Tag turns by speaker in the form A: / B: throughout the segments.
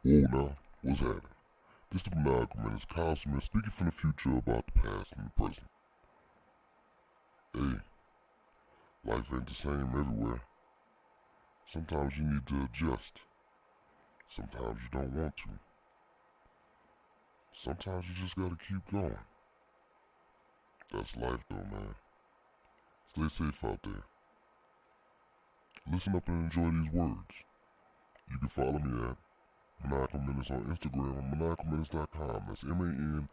A: Whoa now, what's happening? This is the Maniacal Menace, Kyle Smith speaking from the future about the past and the present. Hey, life ain't the same everywhere. Sometimes you need to adjust. Sometimes you don't want to. Sometimes you just gotta keep going. That's life though, man. Stay safe out there. Listen up and enjoy these words. You can follow me at Maniacal Menace on Instagram and maniacalmenace.com. That's MANIACALMENACE.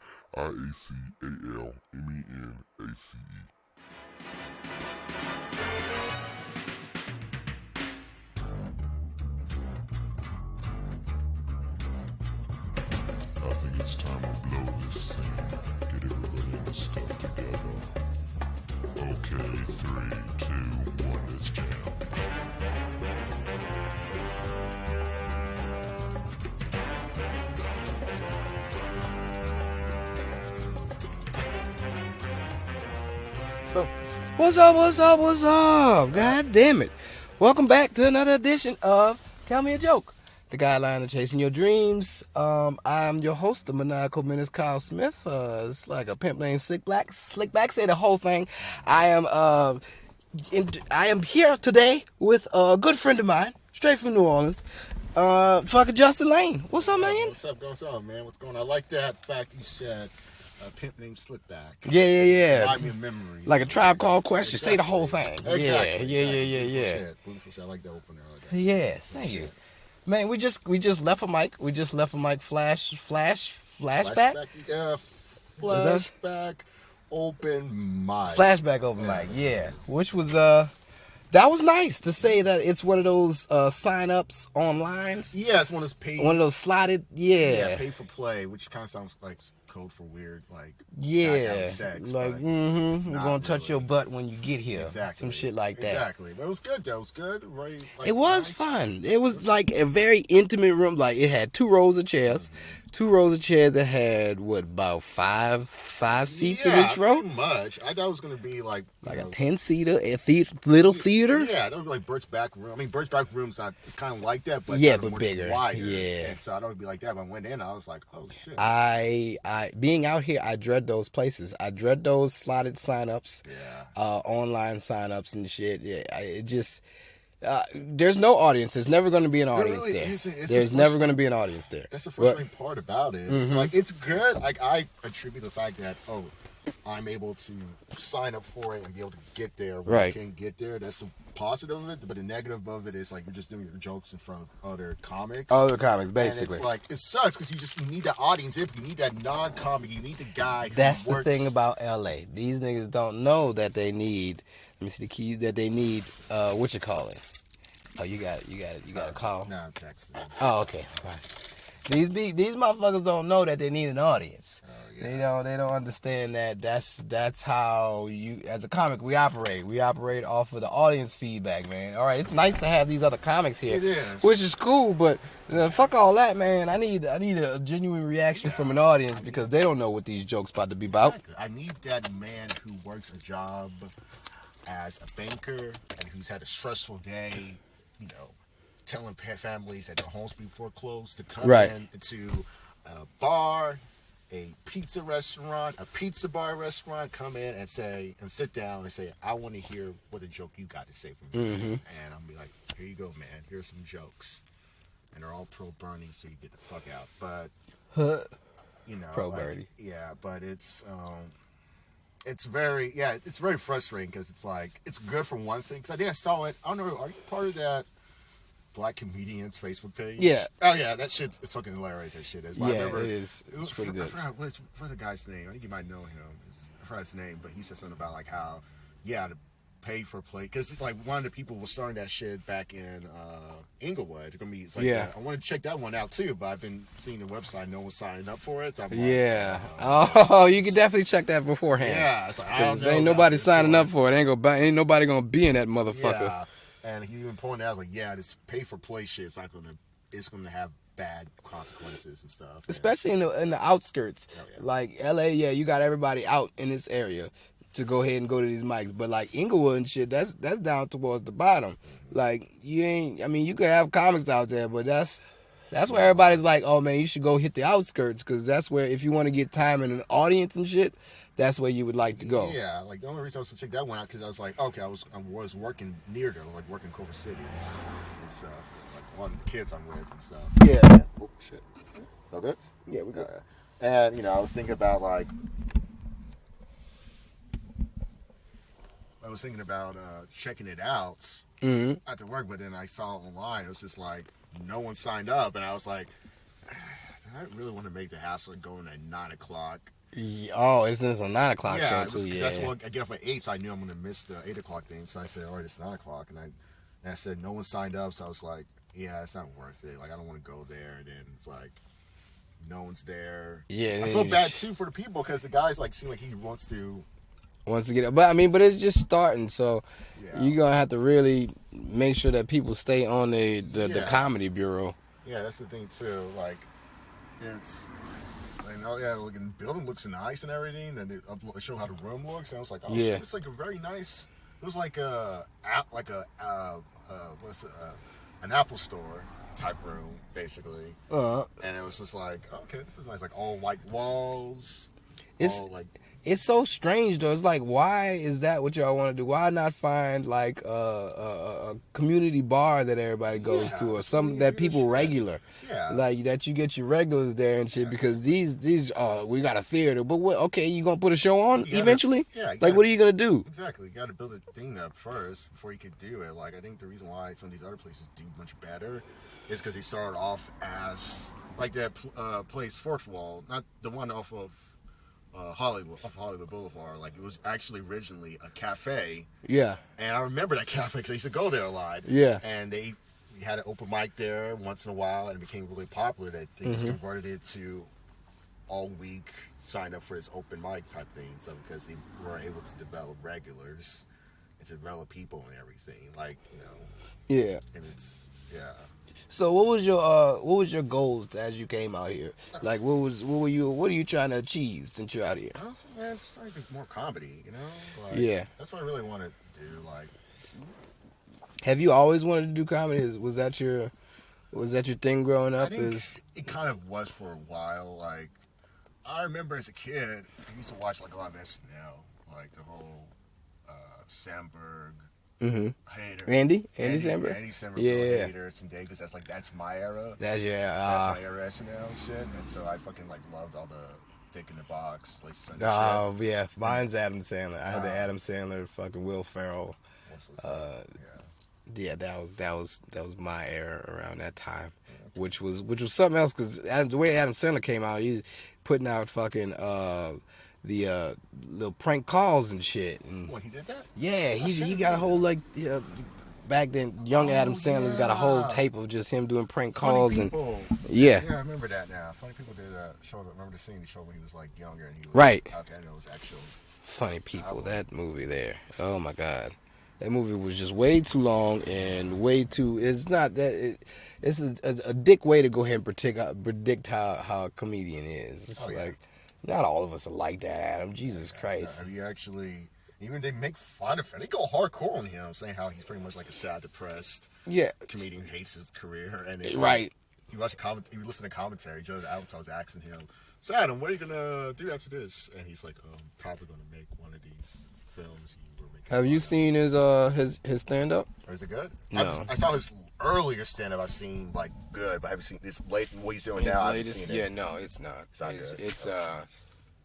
A: I think it's time to blow this scene. Get everybody in the stuff together. Okay, 3, 2, 1, let's jam.
B: What's up, what's up, what's up? God damn it. Welcome back to another edition of Tell Me a Joke, the guideline of chasing your dreams. I'm your host, the Maniacal Menace, Kyle Smith. It's like a pimp named Slick Black. Slick Black, say the whole thing. I am here today with a good friend of mine, straight from New Orleans. Fucking Justin Lain. What's up, man?
C: What's up, man? What's going on? I like that fact you said. A pimp named Slipback.
B: Yeah.
C: Remind me of memories.
B: Like a Tribe Called Quest. Exactly. Say the whole thing.
C: Exactly.
B: Yeah.
C: Beautiful shit. I like that opener. Like that.
B: Yeah, thank you. Man, we just left a mic. We just left a mic flashback.
C: Yeah, flashback open mic.
B: Flashback open mic, yeah. Which was that was nice to say that it's one of those sign-ups online.
C: Yeah, it's one of those paid.
B: One of those slotted,
C: pay for play, which kind of sounds like code for weird, like sex,
B: like we're gonna touch your butt when you get here.
C: Exactly.
B: Some shit like that.
C: Exactly. But it was good. That was good. Right. Like,
B: it was
C: nice.
B: Fun. It was like a very intimate room. Like it had 2 rows of chairs. Mm-hmm. 2 rows of chairs that had about five seats in each row.
C: Pretty much. I thought it was gonna be like
B: a 10-seater, little theater.
C: Yeah, that was like Bert's back room. I mean, Bert's back room's not. It's kind of like that, but
B: but bigger,
C: wider.
B: Yeah.
C: And so I thought it'd be like that. But I went in, I was like, oh shit.
B: I being out here, I dread those places. I dread those slotted signups, online signups and shit. Yeah, it just. There's no audience. There's never going to be an audience there. There's never going to be an audience there.
C: That's the frustrating part about it.
B: Mm-hmm.
C: Like, it's good. Like, I attribute the fact that, I'm able to sign up for it and be able to get there when I can't get there. That's the positive of it. But the negative of it is, like, you're just doing your jokes in front of other comics.
B: Basically.
C: And it's like, it sucks because you need the audience. You need that non-comic. You need the guy who
B: That's
C: works.
B: the thing about LA. These niggas don't know that they need... Let me see the keys that they need. What you call it? Oh, you got a call.
C: No, I'm texting.
B: Oh, okay. These motherfuckers don't know that they need an audience. Oh, yeah. They don't understand that. That's how you, as a comic, we operate. We operate off of the audience feedback, man. All right, it's nice to have these other comics here,
C: it is,
B: which is cool. But fuck all that, man. I need a genuine reaction from an audience because they don't know what these jokes about to be about.
C: Exactly. I need that man who works a job as a banker and who's had a stressful day, telling families that their homes be foreclosed to come in to a bar, a pizza restaurant, a pizza bar restaurant, come in and sit down and say, I want to hear what a joke you got to say from me. Mm-hmm. And I'm be like, here you go, man. Here's some jokes. And they're all pro Bernie, so you get the fuck out. But,
B: pro Bernie.
C: Yeah, but it's very frustrating because it's like, it's good for one thing. Because I think I saw it. I don't know, are you part of that Black Comedians Facebook page?
B: Yeah.
C: Oh, yeah, that shit's fucking hilarious, that shit is. But
B: yeah, it is. It's pretty good.
C: I forgot what's the guy's name. I think you might know him. I forgot his name, but he said something about, like, how, to pay for play. Because, like, one of the people was starting that shit back in Inglewood. It's like, I want to check that one out, too, but I've been seeing the website. No one's signing up for it. So I'm
B: like, you can definitely check that beforehand.
C: Yeah. It's like, I don't know.
B: Ain't nobody signing up for it. Ain't nobody going to be in that motherfucker.
C: Yeah. And he even pointed out, like, this pay for play shit is not it's gonna have bad consequences and stuff.
B: Especially in the outskirts. Oh, yeah. Like LA, you got everybody out in this area to go ahead and go to these mics. But like Inglewood and shit, that's down towards the bottom. Mm-hmm. Like you could have comics out there, but that's That's where everybody's like, oh man, you should go hit the outskirts because that's where if you want to get time in an audience and shit, that's where you would like to go.
C: Yeah, like the only reason I was to check that one out because I was like, okay, I was working near there, like working in Culver City and stuff. Like one of the kids I'm with and stuff.
B: Yeah.
C: Oh shit. So good.
B: Yeah, we good.
C: And I was thinking about checking it out after work, but then I saw online it was just like no one signed up, and I was like, I really want to make the hassle of going at 9 o'clock.
B: Yeah, oh, it's a 9 o'clock show too. Yeah,
C: that's what I get off at 8, so I knew I'm going to miss the 8 o'clock thing. So I said, all right, it's 9 o'clock, and I said no one signed up, so I was like, yeah, it's not worth it. Like I don't want to go there, and then it's like no one's there.
B: Yeah,
C: I feel bad too for the people because the guy's like seem like he wants to
B: get it, but I mean, but it's just starting, so
C: Yeah.
B: you're gonna have to really make sure that people stay on the comedy bureau.
C: Yeah, that's the thing too. Like, it's, and like, the building looks nice and everything, and it show how the room looks. And I was like, oh,
B: Yeah.
C: shit, it's like a very nice. It was like an Apple store type room, basically. And it was just like, okay, this is nice, like all white walls.
B: It's so strange though. It's like, why is that what y'all want to do? Why not find like a community bar that everybody goes to, or something that people regular, like that you get your regulars there and shit? Because these we got a theater, but what? Okay, you gonna put a show on eventually? Like, what are you gonna do?
C: Exactly, you got to build a thing up first before you could do it. Like, I think the reason why some of these other places do much better is because they started off as like that place Fourth Wall, not the one off of Hollywood Boulevard. Like, it was actually originally a cafe. Yeah. And I remember that cafe because I used to go there a lot. Yeah. And they had an open mic there once in a while, and it became really popular that they just converted it to all week sign up for this open mic type thing. So because they were able to develop regulars and to develop people and everything, like, Yeah. And it's
B: So what was your goals as you came out here? Like, what are you trying to achieve since you're out here?
C: Honestly, man, just trying to do more comedy, Like, that's what I really want to do. Like,
B: have you always wanted to do comedy? Was that your thing growing up?
C: It kind of was for a while. Like, I remember as a kid, I used to watch like a lot of SNL, like the whole Sandberg. Hater. Andy Samberg. Andy Samberg. Yeah. Hater, Sudeikis. That's my era. That's my era SNL shit. And so I fucking loved all the Dick in the Box, like shit.
B: Oh yeah, mine's Adam Sandler. I had the Adam Sandler, fucking Will Ferrell. Yeah, that was my era around that time, which was something else because the way Adam Sandler came out, he's putting out fucking the little prank calls and shit. And
C: he did that?
B: Yeah, he got a whole back then young Adam Sandler's got a whole tape of just him doing prank calls and
C: yeah, I remember that now. Funny People did a show. I remember the scene he showed when he was younger and he was
B: right.
C: Okay, I know it was actual.
B: Funny People, that movie there. Oh my god, that movie was just way too long and way too. It's not that. It's a dick way to go ahead and predict how a comedian is. It's not all of us are like that, Adam. Jesus Christ.
C: He actually, even they make fun of him. They go hardcore on him, saying how he's pretty much like a sad, depressed comedian who hates his career. And it's
B: right.
C: You listen to commentary. Joe Apatow's asking him, "So Adam, what are you gonna do after this?" And he's like, "I'm probably gonna make one of these films you were making."
B: Have you seen his stand up?
C: Or is it good?
B: No.
C: I saw his earlier stand up. I've seen good, but I haven't seen this late. What he's doing now, I haven't seen it.
B: Yeah, no, it's not.
C: It's not good.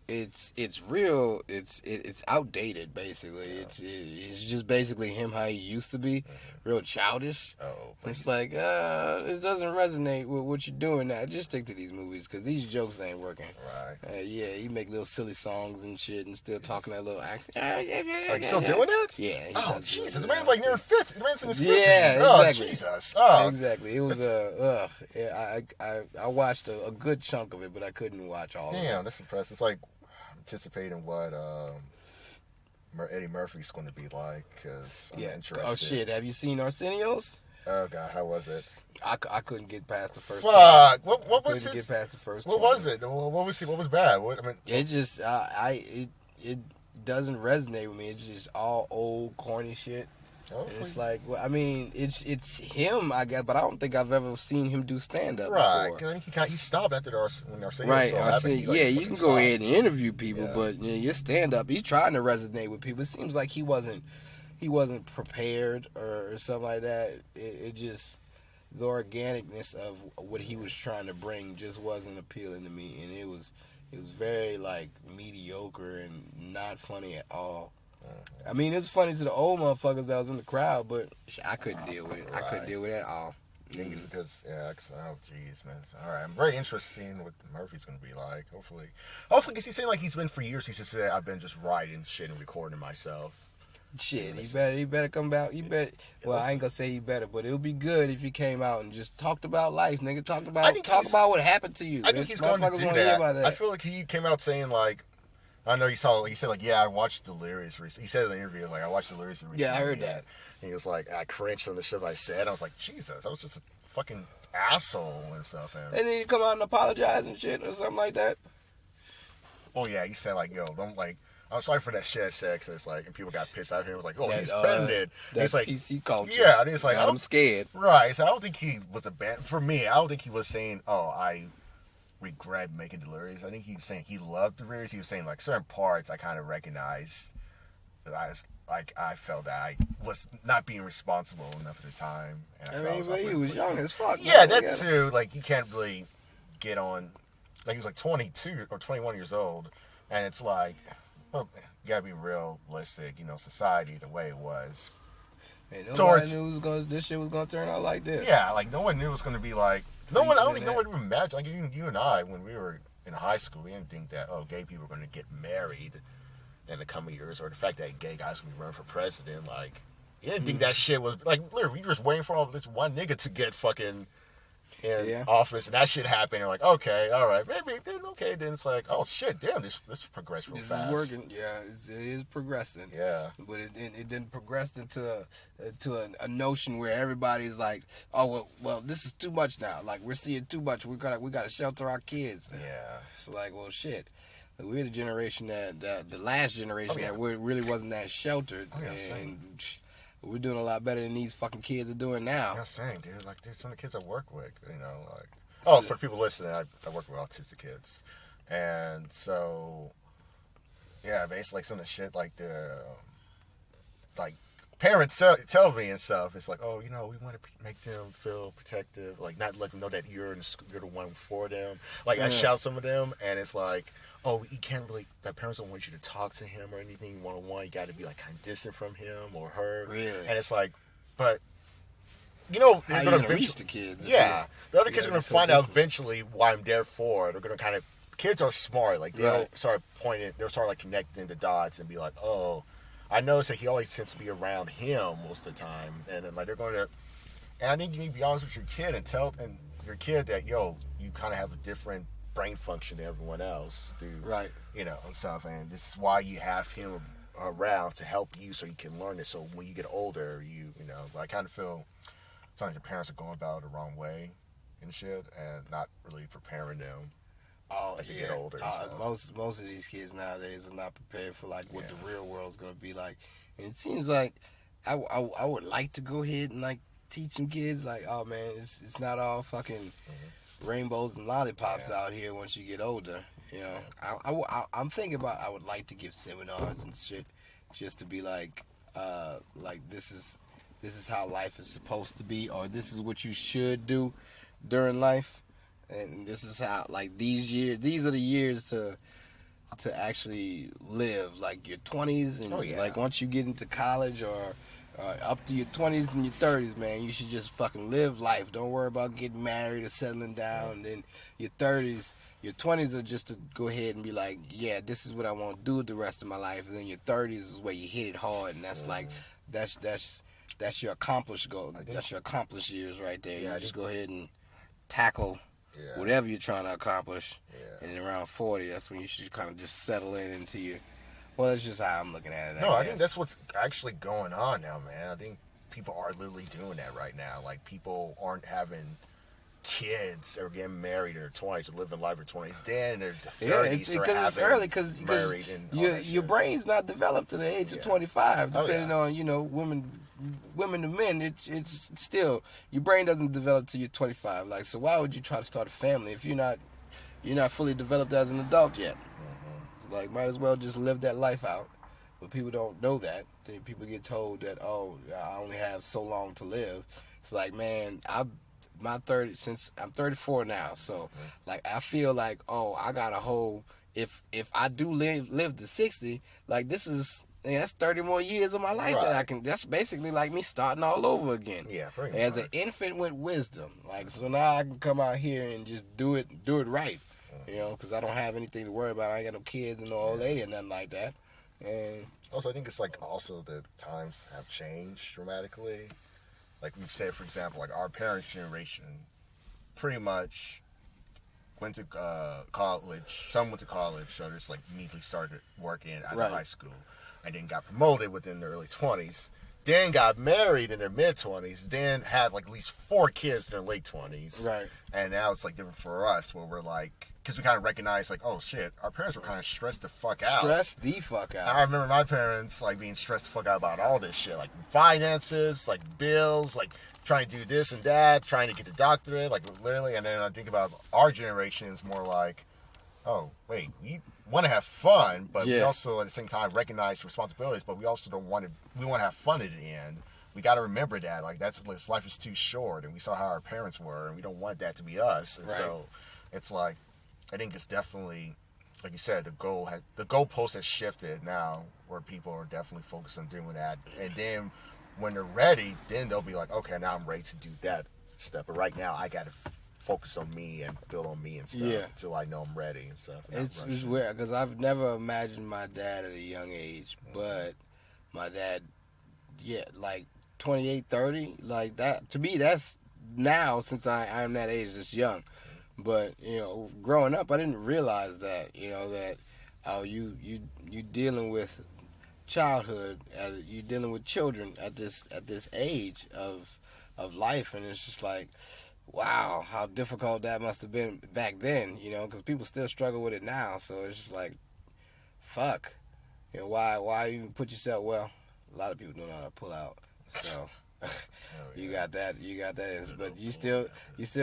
B: It's real. It's outdated. Basically, it's just basically him how he used to be, real childish. It's like it doesn't resonate with what you're doing now. Just stick to these movies because these jokes ain't working.
C: Right.
B: Yeah, you make little silly songs and shit and still talking that little accent.
C: Are you still doing that?
B: Yeah.
C: Oh Jesus, the man's near 50. The man's in his 50s.
B: Yeah, exactly.
C: Oh Jesus. Oh.
B: Exactly. It was I watched a good chunk of it, but I couldn't watch all of it.
C: Damn, that's impressive. It's like anticipating what Eddie Murphy's going to be like because I'm interested.
B: Oh shit, have you seen Arsenio's?
C: Oh god, how was it?
B: I couldn't get past the first.
C: Fuck. What was
B: couldn't get past the first.
C: What
B: 20.
C: was it? What was bad?
B: It just it doesn't resonate with me. It's just all old corny shit. And it's like, well, I mean, it's him, I guess, but I don't think I've ever seen him do stand-up
C: right.
B: before.
C: Because he stopped after when Arsenio
B: Right,
C: show happened.
B: you can go ahead and interview people,
C: Yeah.
B: but your stand-up, he's trying to resonate with people. It seems like he wasn't prepared or something like that. It just, the organicness of what he was trying to bring just wasn't appealing to me, and it was very like mediocre and not funny at all. I mean, it's funny to the old motherfuckers that was in the crowd, but I couldn't deal with it. I couldn't deal with it at all.
C: Because oh jeez, man. All right, I'm very interested in what Murphy's gonna be like. Hopefully, because he seemed like he's been for years. He just said, "I've been just writing shit and recording myself."
B: Shit, he better come out. Well, I ain't gonna say he better, but it would be good if he came out and just talked about life, nigga. Talk about what happened to you.
C: I think he's going to do that. I feel like he came out saying like, I know he said like, yeah, I watched Delirious recently. He said in the interview like, I watched Delirious recently.
B: Yeah, I heard that.
C: And he was like, I cringed on the shit I said. I was like, Jesus, I was just a fucking asshole and stuff. And
B: then he come out and apologize and shit or something like that.
C: Oh yeah, he said like, yo, don't like. I'm sorry for that shit I said, because it's like, and people got pissed at him. It was like, oh, he's bended.
B: That's
C: like,
B: PC culture.
C: Yeah, and he's like,
B: I'm scared.
C: Right, so I don't think he was for me, I don't think he was saying, oh, I regret making Delirious. I think he was saying he loved Delirious. He was saying, like, certain parts I kind of recognized that I felt that I was not being responsible enough at the time. And
B: I mean, but he was young as fuck.
C: Yeah, that too. Like, you can't really get on, like, he was like 22 or 21 years old, and it's like, well, you gotta be realistic, society the way it was.
B: Hey, nobody knew this shit was gonna turn out like this.
C: Yeah, like no one knew it was gonna be like I don't think no one even imagined. Like you and I, when we were in high school, we didn't think that gay people were gonna get married in the coming years, or the fact that gay guys gonna be running for president. Like you didn't think that shit was like literally we were just waiting for all this one nigga to get fucking in office, and that shit happened. You're like, okay, all right, maybe then okay. Then it's like, oh shit, damn, this progressed real fast.
B: This is working, yeah, it is progressing.
C: Yeah,
B: but it didn't progress into a notion where everybody's like, oh well, this is too much now. Like we're seeing too much. We gotta shelter our kids.
C: Yeah,
B: it's like, well, shit. We're the generation that the last generation that really wasn't that sheltered, and we're doing a lot better than these fucking kids are doing now.
C: I'm saying, dude, like, there's some of the kids I work with, like, for people listening, I work with autistic kids. And so, yeah, basically, like, some of the shit, like, parents tell me and stuff, it's like, oh, we want to make them feel protective, like, not let them know that you're the one for them. Like, I shout some of them, and it's like, oh, you can't really, that parents don't want you to talk to him or anything one-on-one. You got to be, like, kind of distant from him or her.
B: Really?
C: And it's like, but, they're going to
B: reach the kids.
C: Yeah. The other kids are going to find out eventually why I'm there for. They're going to kind of, kids are smart. Like, they'll start like, connecting the dots and be like, oh, I noticed that he always tends to be around him most of the time. And then, like, they're going to, and I think you need to be honest with your kid and tell your kid that, yo, you kind of have a different brain function than everyone else do.
B: Right.
C: And stuff. And this is why you have him around to help you so you can learn it. So when you get older, I kind of feel sometimes the parents are going about it the wrong way and shit and not really preparing them as you get older.
B: Most of these kids nowadays are not prepared for like what the real world's gonna be like. And it seems like I would like to go ahead and like teach some kids like, oh man, it's not all fucking rainbows and lollipops out here once you get older. I'm thinking about I would like to give seminars and shit just to be like this is how life is supposed to be, or this is what you should do during life, and this is how like these are the years to actually live, like your 20s and like once you get into college or up to your 20s and your 30s, man, you should just fucking live life. Don't worry about getting married or settling down. And then your 30s, your 20s are just to go ahead and be like, yeah, this is what I want to do with the rest of my life. And then your 30s is where you hit it hard, and that's like that's your accomplished goal. That's your accomplished years right there. You just go ahead and tackle whatever you're trying to accomplish. And then around 40, that's when you should kind of just settle into your. Well, that's just how I'm looking at it.
C: I think that's what's actually going on now, man. I think people are literally doing that right now. Like, people aren't having kids or getting married in their 20s or living life in their 20s. Then in their 30s
B: it's early because your brain's not developed to the age of 25, depending on, women women to men, it's still your brain doesn't develop till you're 25. Like, so why would you try to start a family if you're not fully developed as an adult yet? It's like, might as well just live that life out. But people don't know that. People get told that, oh, I only have so long to live. It's like, man, since I'm 34 now, so like I feel like, oh, I got a whole. If I do live to 60, like that's 30 more years of my life that I can. That's basically like me starting all over again.
C: Yeah, pretty
B: as
C: much.
B: an infant with wisdom. Like, so now I can come out here and just do it right. You know, because I don't have anything to worry about. I ain't got no kids and no old lady or nothing like that. And
C: also, I think it's like also the times have changed dramatically. Like we said, for example, like our parents' generation pretty much went to college. Some went to college, so just like immediately started working out of high school, and then got promoted within their early 20s. Then got married in their mid 20s. Then had like at least 4 kids in their late 20s.
B: Right.
C: And now it's like different for us, where we're like, because we kind of recognize like, oh shit, our parents were kind of stressed the fuck out.
B: Stressed the fuck out.
C: I remember my parents like being stressed the fuck out about all this shit, like finances, like bills, like trying to do this and that, trying to get the doctorate, like literally. And then I think about our generation is more like, oh wait, we want to have fun, but we also at the same time recognize responsibilities, but we also don't want to. We want to have fun at the end. We got to remember that, like, life is too short, and we saw how our parents were, and we don't want that to be us. And so, it's like, I think it's definitely, like you said, the goalpost has shifted now, where people are definitely focused on doing that. And then when they're ready, then they'll be like, okay, now I'm ready to do that step. But right now, I got to focus on me and build on me and stuff until I know I'm ready and stuff. And
B: it's weird because I've never imagined my dad at a young age, but my dad, like 28, 30, like that. To me, that's now, since I'm that age, just young. But, you know, growing up, I didn't realize that, you know, that you dealing with childhood, you dealing with children at this age of life, and it's just like, wow, how difficult that must have been back then, you know, because people still struggle with it now. So it's just like, fuck, you know, why even put yourself? Well, a lot of people don't know how to pull out, so. You got that, but you still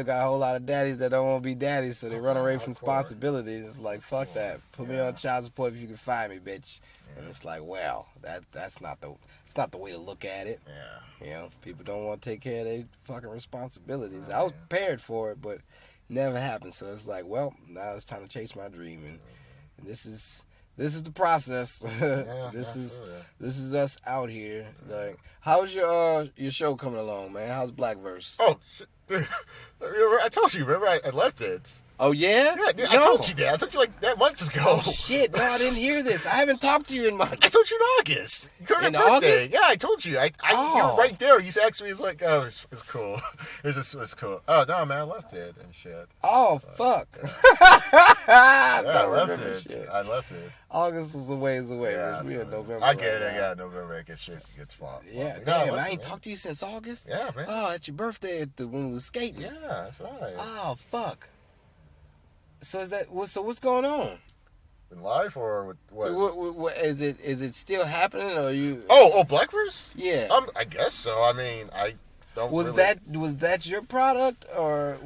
B: got a whole lot of daddies that don't want to be daddies, so they run away from responsibilities. It's like, fuck that. Put me on child support if you can find me, bitch. And it's like, well, that's not the way to look at it. Yeah. You know, people don't want to take care of their fucking responsibilities. I was prepared for it, but it never happened. So it's like, well, now it's time to chase my dream, and this is the process. This is us out here. Like, how's your show coming along, man? How's Blackverse?
C: Oh, shit. I told you. Remember, I left it.
B: Oh yeah?
C: Yeah, I told you that. I told you like that months ago.
B: Oh shit! No, I didn't hear this. I haven't talked to you in months.
C: I told you in August.
B: In August?
C: Yeah, I told you. You were right there. You asked me. It's like, oh, it's cool. It's cool. Oh no, man, I left it and shit.
B: Oh fuck.
C: I left it. Shit. I left it.
B: August was a ways away.
C: Yeah,
B: we in November.
C: I get it. Yeah, November. It gets fought.
B: Yeah,
C: well,
B: damn. I ain't talked to you since August.
C: Yeah, man.
B: Oh, at your birthday when we was skating.
C: Yeah, that's right.
B: Oh fuck. So what's going on?
C: In life or what?
B: What is it? Is it still happening, or you?
C: Oh, Blackverse?
B: Yeah.
C: I guess so. I mean, I don't.
B: Was that your product, or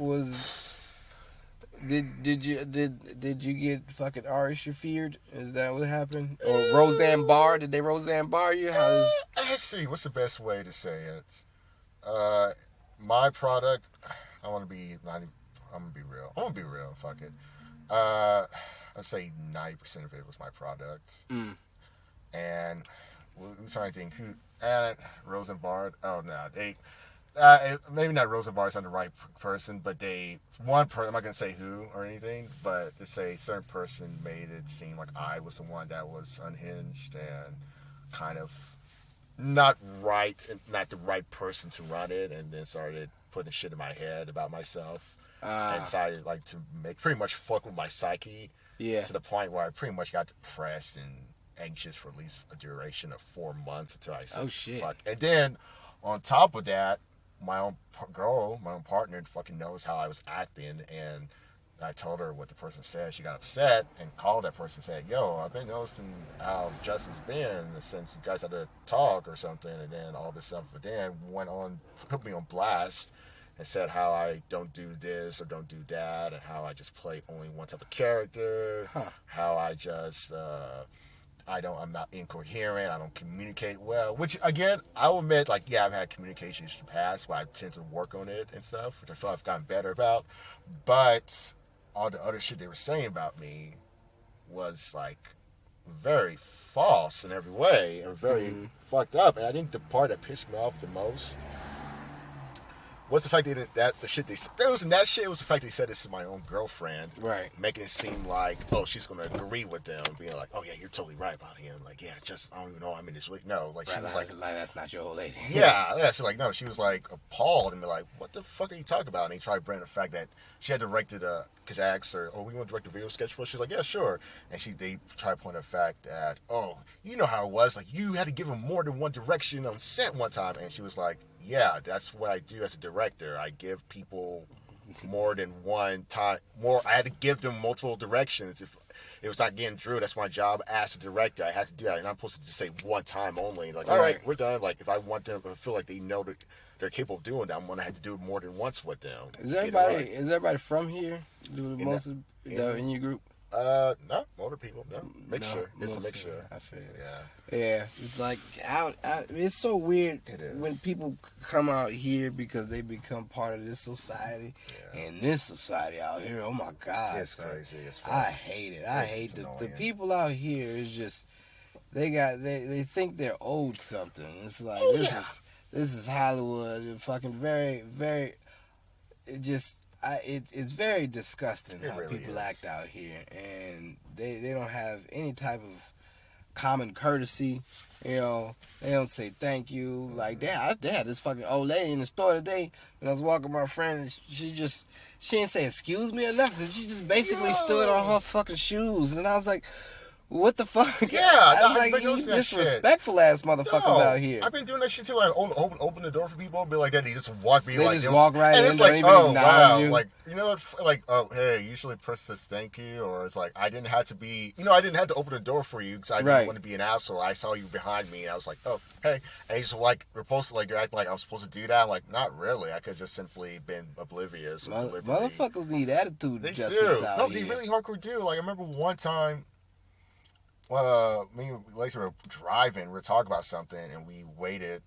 B: did you get fucking Ari Shaffir? Is that what happened? Or Roseanne Barr? Did they Roseanne Barr you?
C: Let's see. What's the best way to say it? My product. I'm gonna be real. Fuck it. I'd say 90% of it was my product. And we're trying to think who. Rosenbard. Oh no, they. Maybe not Rosenbard's not the right person, but I'm not gonna say who or anything, but to say a certain person made it seem like I was the one that was unhinged and kind of not right and not the right person to run it, and then started putting shit in my head about myself. And decided like to pretty much fuck with my psyche to the point where I pretty much got depressed and anxious for at least a duration of 4 months until I said,
B: shit.
C: Fuck. And then on top of that, my own partner fucking knows how I was acting, and I told her what the person said. She got upset and called that person and said, yo, I've been noticing how Justin's been since you guys had to talk or something, and then all this stuff. But then put me on blast and said how I don't do this or don't do that, and how I just play only one type of character, how I just, I'm not incoherent, I don't communicate well, which again, I'll admit, like, yeah, I've had communication issues in the past, but I tend to work on it and stuff, which I feel I've gotten better about. But all the other shit they were saying about me was like very false in every way and very fucked up. And I think the part that pissed me off the most was the fact that the shit they said, it wasn't that shit, it was the fact they said this to my own girlfriend.
B: Right.
C: Making it seem like, oh, she's going to agree with them, being like, oh, yeah, you're totally right about him. Like, yeah, just, I don't even know I'm in this week. No, like, she was like,
B: that's not your old lady.
C: yeah, she's like, no, she was like appalled and be like, what the fuck are you talking about? And he tried to bring the fact that she had directed, because I asked her, oh, we want to direct a video sketch for us? She's like, yeah, sure. And they tried to point out the fact that, oh, you know how it was. Like, you had to give him more than one direction on set one time. And she was like, yeah, that's what I do as a director. I give people more than one time. I had to give them multiple directions. If it was not getting through, that's my job as a director. I had to do that. And I'm supposed to just say one time only. Like, all right, we're done. Like, if I want them to feel like they know that they're capable of doing that, I'm going to have to do it more than once with them.
B: Is everybody from here? In your group?
C: No, older people. No, mixture. It's a mixture.
B: I feel it. Yeah. It's like it's so weird when people come out here because they become part of this society. Yeah. And this society out here, oh my God,
C: it's crazy. It's
B: I hate it. I hate the people out here. Is just they think they're owed something. It's like this is Hollywood. Fucking very very. It's very disgusting how really people act out here, and they don't have any type of common courtesy. You know, they don't say thank you. Like, they had this fucking old lady in the store today when I was walking with my friend, and she didn't say excuse me or nothing. She just basically stood on her fucking shoes, and I was like, what the fuck?
C: Yeah,
B: I was like, you disrespectful ass motherfuckers out here.
C: I've been doing that shit too. I open the door for people, be like that. They just walk me like
B: just walk right in,
C: and it's like, oh wow, like, you know, like, oh hey, usually press says thank you, or it's like I didn't have to open the door for you because I didn't want to be an asshole. I saw you behind me, and I was like, oh hey, and he's like supposed to like act like I was supposed to do that. I'm like, not really. I could just simply been oblivious.
B: Motherfuckers need attitude.
C: They do. No, they really hardcore do. Like, I remember one time. Me and Lacey were driving. We were talking about something, and we waited,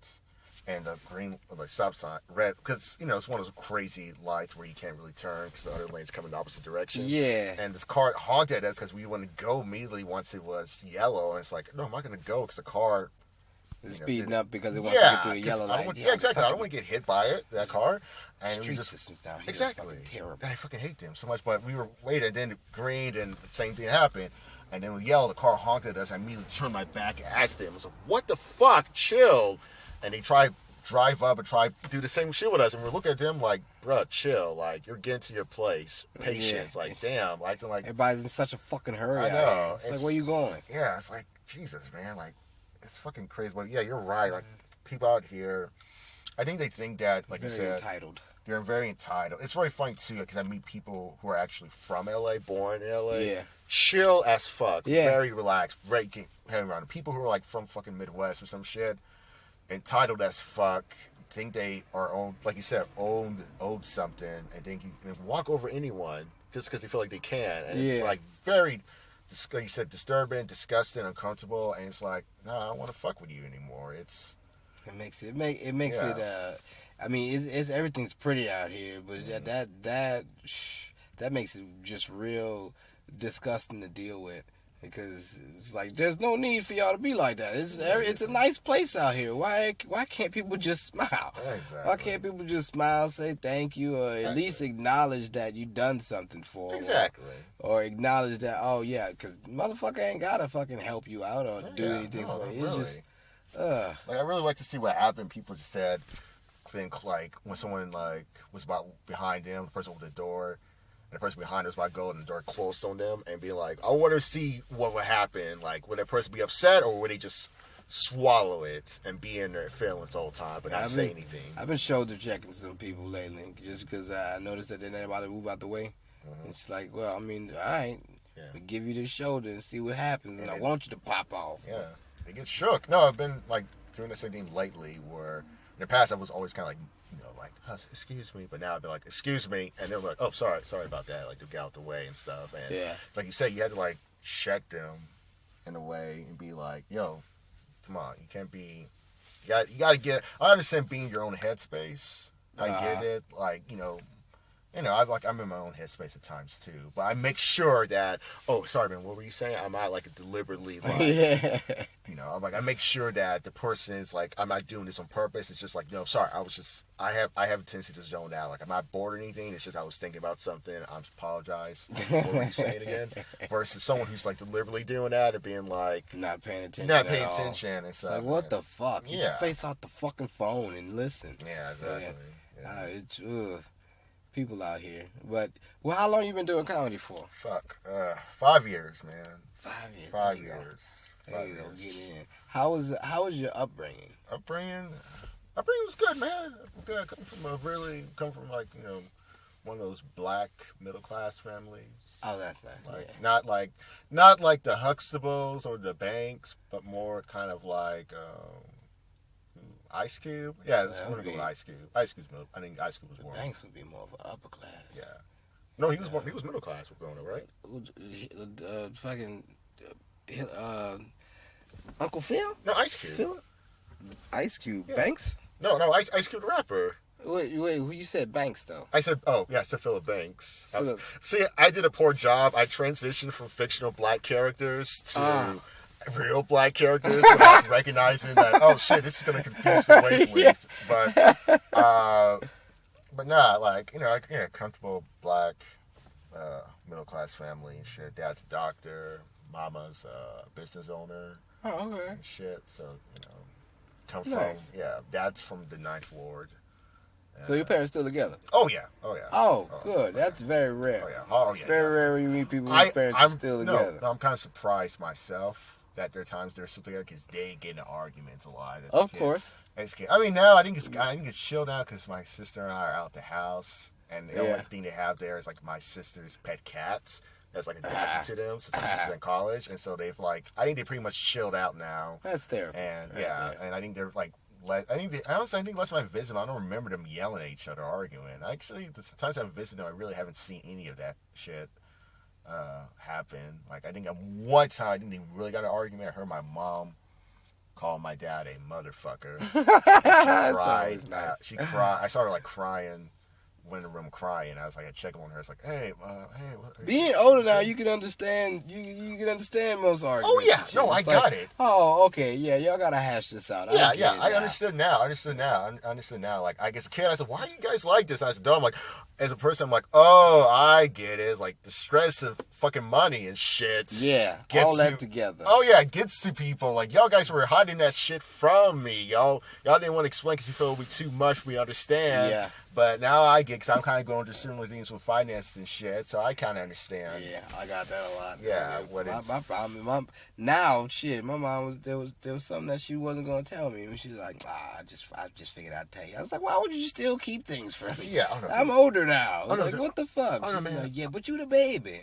C: and the green, like, stop sign, red, because, you know, it's one of those crazy lights where you can't really turn because the other lane's coming in the opposite direction.
B: Yeah.
C: And this car honked at us because we wanted to go immediately once it was yellow, and it's like, no, I'm not going to go because the car
B: is speeding up because it wants to get through the yellow light.
C: Exactly. I don't want to get hit by it, that car. And
B: street systems down here
C: exactly.
B: are terrible.
C: I fucking hate them so much, but we were waiting, then it greened, and the same thing happened. And then we yelled, the car honked at us. I immediately turned my back at them. I was like, what the fuck? Chill. And they tried to drive up and try to do the same shit with us. And we're looking at them like, bruh, chill. Like, you're getting to your place. Patience. Yeah. Like, damn. Like,
B: everybody's in such a fucking hurry.
C: I know.
B: It's like, where you going?
C: Yeah, it's like, Jesus, man. Like, it's fucking crazy. But yeah, you're right. Like, people out here, I think they think that, like you said,
B: entitled.
C: They're very entitled. It's very funny, too, because I meet people who are actually from LA, born in LA.
B: Yeah.
C: Chill as fuck. Yeah. Very relaxed. Very hanging around. People who are like from fucking Midwest or some shit, entitled as fuck, think they are owned, like you said, owed something, and think you can walk over anyone just because they feel like they can. And it's like very, like you said, disturbing, disgusting, uncomfortable, and it's like, no, I don't want to fuck with you anymore. It
B: makes it. I mean, it's everything's pretty out here, but that makes it just real disgusting to deal with, because it's like there's no need for y'all to be like that. It's a nice place out here. Why can't people just smile?
C: Exactly.
B: Why can't people just smile, say thank you, or at least acknowledge that you done something for them?
C: Exactly.
B: Or acknowledge that, oh yeah, because motherfucker ain't gotta fucking help you out or do anything for you. It's just
C: like, I really like to see what happened. People just said, think like when someone like was about behind them, the person opened the door, and the person behind us might go and the door closed on them, and be like, I want to see what would happen. Like, would that person be upset, or would they just swallow it and be in their feelings the whole time but not say anything?
B: I've been shoulder checking some people lately just because I noticed that they ain't about to move out the way. It's like, well, I mean, all right, we give you the shoulder and see what happens, and I want you to pop off.
C: Yeah, they get shook. No, I've been like doing the same thing lately, where in the past I was always kind of like, like, excuse me, but now I've been like, excuse me, and they're like, oh, sorry about that, like to get out the way and stuff. And like you said, you had to like check them in a way and be like, yo, come on, you can't be, you got to get. I understand being in your own headspace. I get it, like I'm in my own headspace at times too, but I make sure that, oh, sorry, man, what were you saying? I'm not like deliberately like, I'm like, I make sure that the person is like, I'm not doing this on purpose. It's just like, no, sorry, I have a tendency to zone out. Like, I'm not bored or anything. It's just I was thinking about something. I apologize. What were you saying again? Versus someone who's like deliberately doing that and being like
B: not paying attention.
C: And stuff.
B: Like, what the fuck? Get your face off the fucking phone and listen.
C: Yeah, exactly. Yeah.
B: It's people out here. But how long you been doing comedy for?
C: 5 years, man.
B: 5 years.
C: 5 years.
B: There you go. Get in. How was your upbringing?
C: Upbringing was good, man. Good. Come from like one of those black middle class families.
B: Oh, that's nice.
C: Like not like the Huxtables or the Banks, but more kind of like Ice Cube. Yeah, I'm gonna go with Ice Cube. Ice Cube's middle. I think Ice Cube was more.
B: Banks would be more of an upper class.
C: Yeah. No, he was middle class growing up, right?
B: Uncle Phil?
C: No, Ice Cube.
B: Phil? Ice Cube.
C: Yeah.
B: Banks?
C: No, Ice Cube the rapper.
B: Wait, who you said Banks though?
C: I said Philip Banks. See, I did a poor job. I transitioned from fictional black characters to real black characters without recognizing that, oh shit, this is gonna confuse the wavelength. But nah, like comfortable black middle class family and shit. Dad's a doctor, mama's a business owner.
B: Oh, okay.
C: And shit. So come
B: nice.
C: from dad's from the 9th Ward.
B: So your parents still together?
C: Oh yeah.
B: Oh, good. That's very rare. It's very rare when you meet people whose parents are still together.
C: No, I'm kind of surprised myself that there are times they're still together because they get into arguments a lot.
B: Of course.
C: I mean, now I think it's chilled out because my sister and I are out the house, and the only thing they have there is like my sister's pet cats that's like adapted to them since my sister's in college, and so they've I think they pretty much chilled out now.
B: That's terrible.
C: And and I think they're like. I think last time I visited them, I don't remember them yelling at each other, arguing. Actually, the times I've visited them, I really haven't seen any of that shit happen. Like, I think one time, they really got an argument. I heard my mom call my dad a motherfucker. She cried.
B: Nice.
C: She cried. I saw her crying. Went in the room crying. I was like, I check on her. It's like, hey.
B: Being older now, you can understand. You can understand most arguments.
C: Oh yeah, no, I got it.
B: Oh, okay, yeah, y'all gotta hash this out.
C: I understood now. Like, I guess a kid, I said, why are you guys like this? And I said, no, I'm like, as a person, I'm like, oh, I get it. It's like the stress of fucking money and shit.
B: Yeah,
C: gets
B: all that together.
C: Oh yeah, it gets to people. Like, y'all guys were hiding that shit from me. Y'all didn't want to explain because you felt it would be too much. We understand. Yeah. But now I get, because I'm kind of going through similar things with finances and shit, so I kind of understand.
B: Yeah, I got that a lot.
C: Yeah,
B: my problem. Now, shit, my mom there was something that she wasn't gonna tell me, and she's like, I just figured I'd tell you. I was like, why would you still keep things from me?
C: Yeah,
B: I'm older now. I was like,
C: dude,
B: what the fuck?
C: Oh no, man.
B: Like, yeah, but you the baby.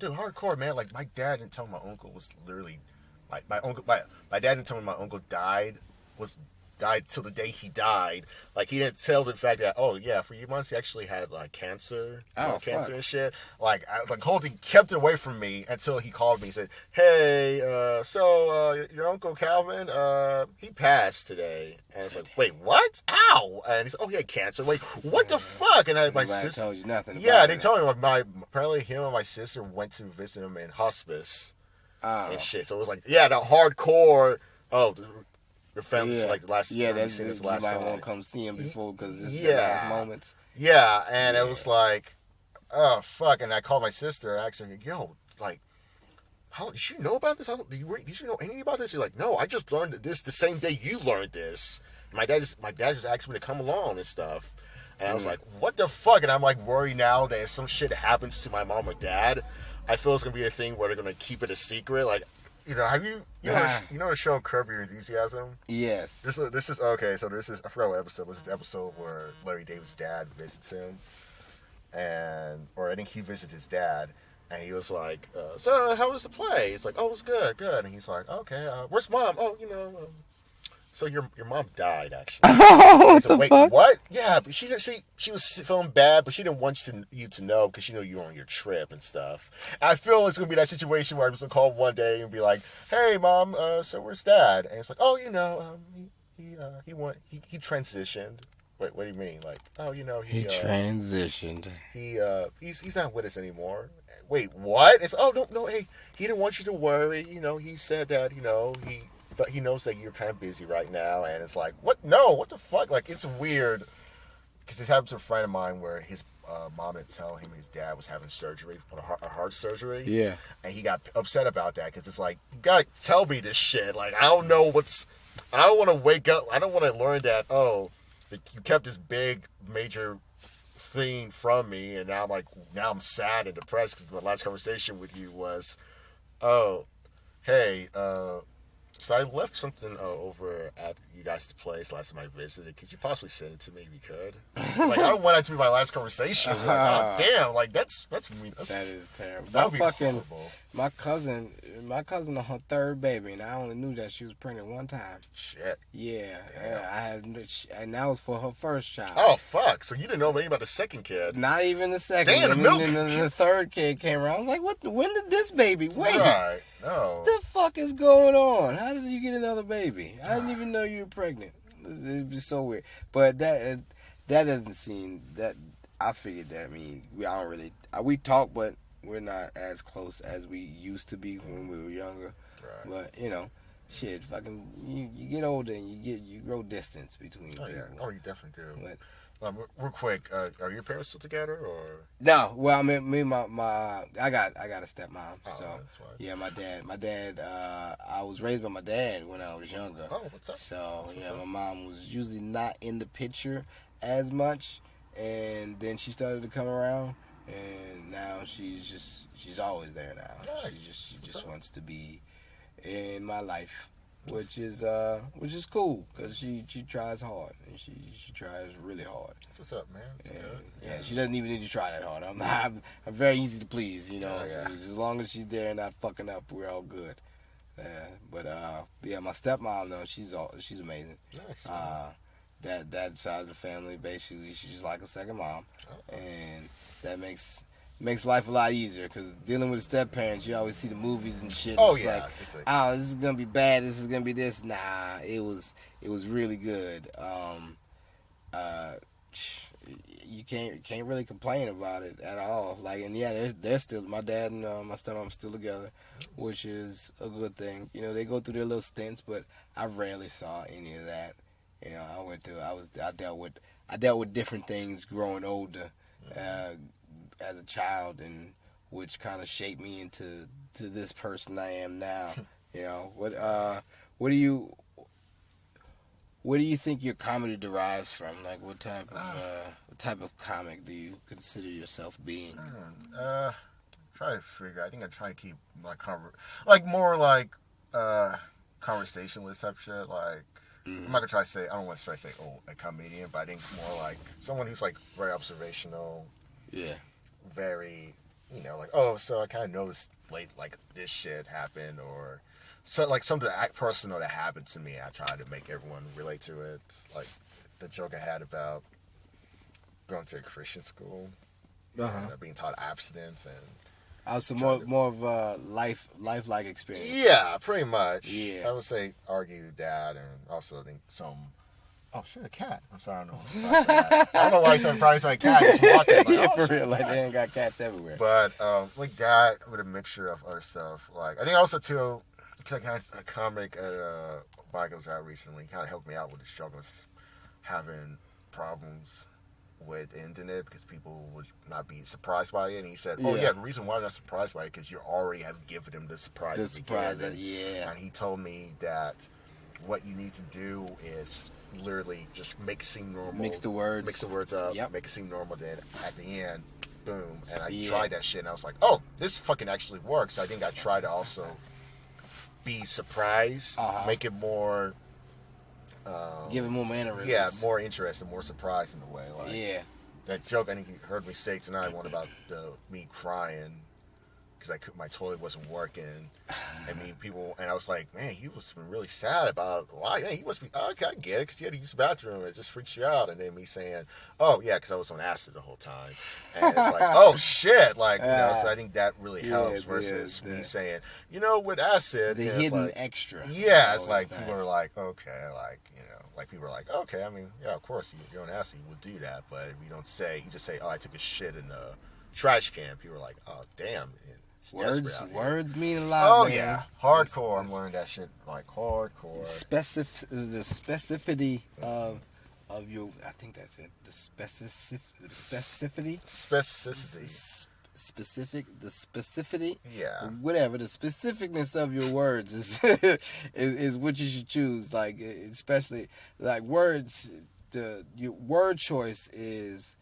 C: Dude, hardcore, man. Like, my dad didn't tell me my uncle was literally, my dad didn't tell me my uncle died till the day he died. Like, he didn't tell the fact that, oh yeah, for a few months he actually had cancer, cancer and shit. Like, whole thing kept it away from me until he called me and said, hey, so your uncle Calvin, he passed today. And it's like, wait, what? Ow! And he said, oh, he had cancer. Wait, what the fuck? And my sister
B: told you nothing.
C: Yeah, they told me apparently him and my sister went to visit him in hospice and shit. So it was like, the hardcore. Your family's the last.
B: Yeah,
C: that's
B: you might want to come see him before because it's the last moments.
C: Yeah, and it was like, oh fuck! And I called my sister and asked her, yo, how did you know about this? Did you know anything about this? She's like, no, I just learned this the same day you learned this. My dad just asked me to come along and stuff, and I was like, what the fuck? And I'm like worried now that if some shit happens to my mom or dad, I feel it's gonna be a thing where they're gonna keep it a secret, like. Have you know the show Curb Your Enthusiasm?
B: Yes.
C: This is okay. So this is, I forgot what episode was. This episode where Larry David's dad visits him, or I think he visits his dad, and he was like, "So how was the play?" It's like, "Oh, it was good, good." And he's like, "Okay, where's mom?" "Oh, so your mom died actually." I
B: What
C: said,
B: the
C: "Wait,
B: fuck?
C: what?" "Yeah, but she was feeling bad, but she didn't want you to know because she knew you were on your trip and stuff." I feel it's gonna be that situation where I'm just gonna call one day and be like, "Hey, mom, so where's dad?" And it's like, "Oh, he transitioned." "Wait, what do you mean?" Like, "Oh,
B: He transitioned.
C: he's not with us anymore." "Wait, what?" It's, "Oh, no, hey, he didn't want you to worry. He said that he knows that you're kind of busy right now." And it's like, what? No, what the fuck? Like, it's weird because this happened to a friend of mine where his mom had told him his dad was having surgery, a heart surgery.
B: Yeah.
C: And he got upset about that because it's like, you gotta tell me this shit. Like, I don't know I don't want to wake up. I don't want to learn that, you kept this big, major thing from me, and now I'm sad and depressed because my last conversation with you was, "Oh, hey, so I left something over at you guys' place last time I visited. Could you possibly send it to me if you could?" Like, I don't want that to be my last conversation. Like, oh, damn, like that's mean.
B: That is terrible.
C: That would be horrible.
B: My cousin on her third baby, and I only knew that she was pregnant one time.
C: Shit.
B: Yeah, and that was for her first child.
C: Oh, fuck. So you didn't know anything about the second kid?
B: Not even the second.
C: Damn,
B: and then the third kid came around. I was like, "What? When did this baby? Wait,
C: Right. No.
B: the fuck is going on? How did you get another baby? I didn't even know you were pregnant. It was so weird." But that doesn't seem that. I figured that. I mean, we talk, but we're not as close as we used to be when we were younger.
C: Right.
B: But shit, fucking, you get older and you grow distance between people.
C: Yeah. Oh, you definitely do.
B: But,
C: Real quick, are your parents still together or?
B: no, well, I mean, me, my I got a stepmom.
C: Oh,
B: So
C: that's right.
B: yeah, my dad. I was raised by my dad when I was younger.
C: Oh, what's up?
B: So
C: What's
B: yeah,
C: up?
B: my mom was usually not in the picture as much, and then she started to come around, and now she's always there now.
C: Nice.
B: She just wants to be in my life, which is cool because she tries hard and she tries really hard.
C: What's up, man?
B: Yeah, she doesn't even need to try that hard. I'm very easy to please,
C: Yeah.
B: As long as she's there and not fucking up, we're all good. But my stepmom though, she's amazing.
C: Nice.
B: That side of the family, basically, she's like a second mom, and that makes life a lot easier because dealing with a step parents, you always see the movies and shit.
C: Oh,
B: it's
C: yeah.
B: like, oh, this is gonna be bad. This is gonna be this. Nah, it was really good. You can't really complain about it at all. Like, and yeah, they're still, my dad and my stepmom still together, which is a good thing. They go through their little stints, but I rarely saw any of that. I dealt with different things growing older as a child, and which kind of shaped me into this person I am now. What do you think your comedy derives from? Like, what type of comic do you consider yourself being?
C: Try to figure. I think I try to keep like more like conversationalist type shit. Like, I'm not gonna try to say. I don't want to try to say a comedian, but I think more like someone who's like very observational.
B: Yeah.
C: Very, like, so I kind of noticed late, like, this shit happened, or so like something personal that happened to me. I try to make everyone relate to it. Like the joke I had about going to a Christian school, and being taught abstinence and.
B: So more of a life-like experience.
C: Yeah, pretty much.
B: Yeah.
C: I would say argue that, and also I think some. Oh shit, a cat! I'm sorry, I don't know. I don't know why I'm surprised by a cat. Just walking, like,
B: Yeah,
C: oh,
B: for real, like they ain't got cats everywhere.
C: But like that with a mixture of other stuff. Like I think also too, because I had a comic at bike I was out recently, kind of helped me out with the struggles, having problems with the internet because people would not be surprised by it. And he said, "Oh yeah, the reason why I'm not surprised by it because you already have given them the surprise at the beginning."
B: Yeah.
C: And he told me that what you need to do is literally just make it seem normal.
B: Mix the words
C: up.
B: Yep.
C: Make it seem normal. Then at the end, boom. And I tried that shit, and I was like, "Oh, this fucking actually works." I think I tried to also be surprised, make it more.
B: Give it more mannerisms.
C: Yeah, more interesting, more surprised in a way. Like,
B: yeah.
C: that joke I think you heard me say tonight, one about me crying because my toilet wasn't working. And I was like, man, he was really sad about why. Hey, he must be, okay, I get it, because you had to use the bathroom. It just freaks you out. And then me saying, oh, yeah, because I was on acid the whole time. And it's like, oh, shit. Like, so I think that really helps versus me saying, with acid.
B: The hidden extra.
C: Yeah, it's like, nice. People are like, okay, people are like, okay, I mean, yeah, of course, you're on acid, you would do that. But you just say, oh, I took a shit in a trash can. People are like, oh, damm.
B: Words mean a lot.
C: Oh,
B: man.
C: Yeah, hardcore. I'm learning that shit like hardcore.
B: The specificity of your. I think that's it. The specificity. The specificity.
C: Yeah.
B: Whatever. The specificness of your words is what you should choose. Like, especially like words. Your word choice is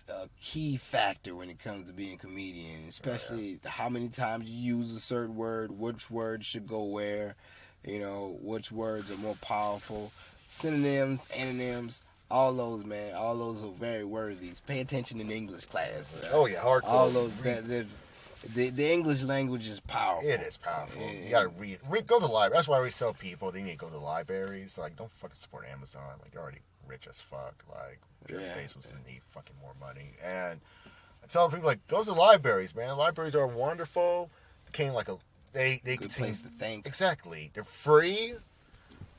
B: a key factor when it comes to being a comedian, especially how many times you use a certain word, which words should go where, which words are more powerful, synonyms, antonyms, all those, man, all those are very worthy. Pay attention in English class.
C: Oh yeah, hardcore.
B: All those, the English language is powerful.
C: It is powerful. You gotta read. Go to the library. That's why we tell people they need to go to the libraries. Like, don't fucking support Amazon. Like, you're already rich as fuck. Like, Jeff Bezos doesn't need fucking more money. And I tell people, like, go to the libraries, man. Libraries are wonderful. They contain they
B: good
C: contain
B: place to think.
C: Exactly. They're free.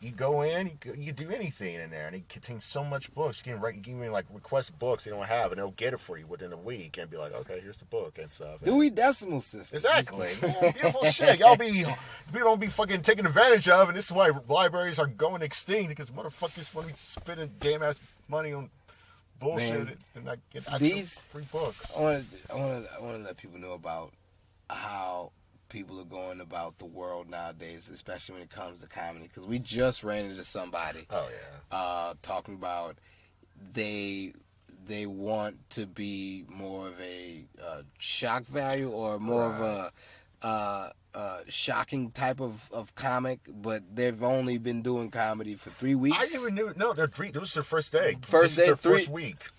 C: You go in, you can do anything in there, and it contains so much books. You can request books they don't have, and they'll get it for you within a week, and be like, okay, here's the book and stuff.
B: Dewey Decimal System.
C: Exactly. Yeah, beautiful shit. People don't be fucking taken advantage of, and this is why libraries are going extinct, because motherfuckers want to be spending damn ass money on bullshit and not get actual free books.
B: I want to let people know about how people are going about the world nowadays, especially when it comes to comedy, because we just ran into somebody talking about they want to be more of a shock value or more of a shocking type of comic, but they've only been doing comedy for 3 weeks.
C: I didn't even know. This was their first day.
B: First week.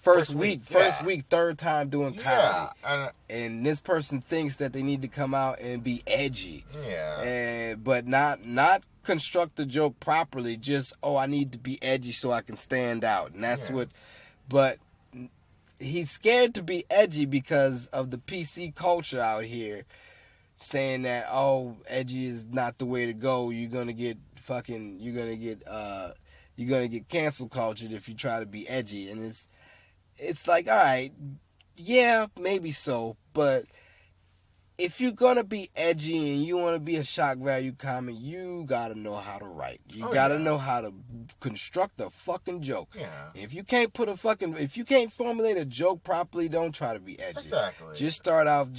B: Third time doing comedy.
C: Yeah.
B: And this person thinks that they need to come out and be edgy.
C: Yeah.
B: But not construct the joke properly. Just, I need to be edgy so I can stand out. And that's what. But he's scared to be edgy because of the PC culture out here, saying that edgy is not the way to go. You're gonna get cancel cultured if you try to be edgy. And it's like, all right, yeah, maybe so, but if you're gonna be edgy and you want to be a shock value comic, you gotta know how to write. You gotta know how to construct a fucking joke.
C: Yeah.
B: If you can't formulate a joke properly, don't try to be edgy.
C: Exactly.
B: Just start out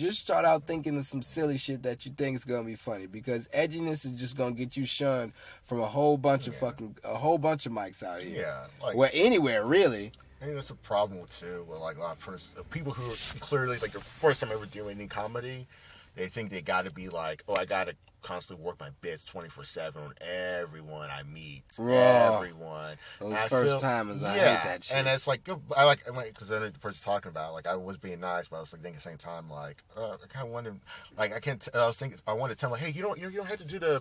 B: thinking of some silly shit that you think is gonna be funny, because edginess is just gonna get you shunned from a whole bunch of mics out here. Yeah. Anywhere really.
C: I think that's a problem too. With like a lot of people who are clearly, it's like their first time ever doing any comedy. They think they got to be like, I got to constantly work my bits 24/7 on everyone I meet. Everyone.
B: Those first timers, I hate that shit.
C: And it's like, because I know the person's talking about, like, I was being nice, but I was like thinking at the same time, like, I kind of wanted, like, I wanted to tell him, like, hey, you don't have to do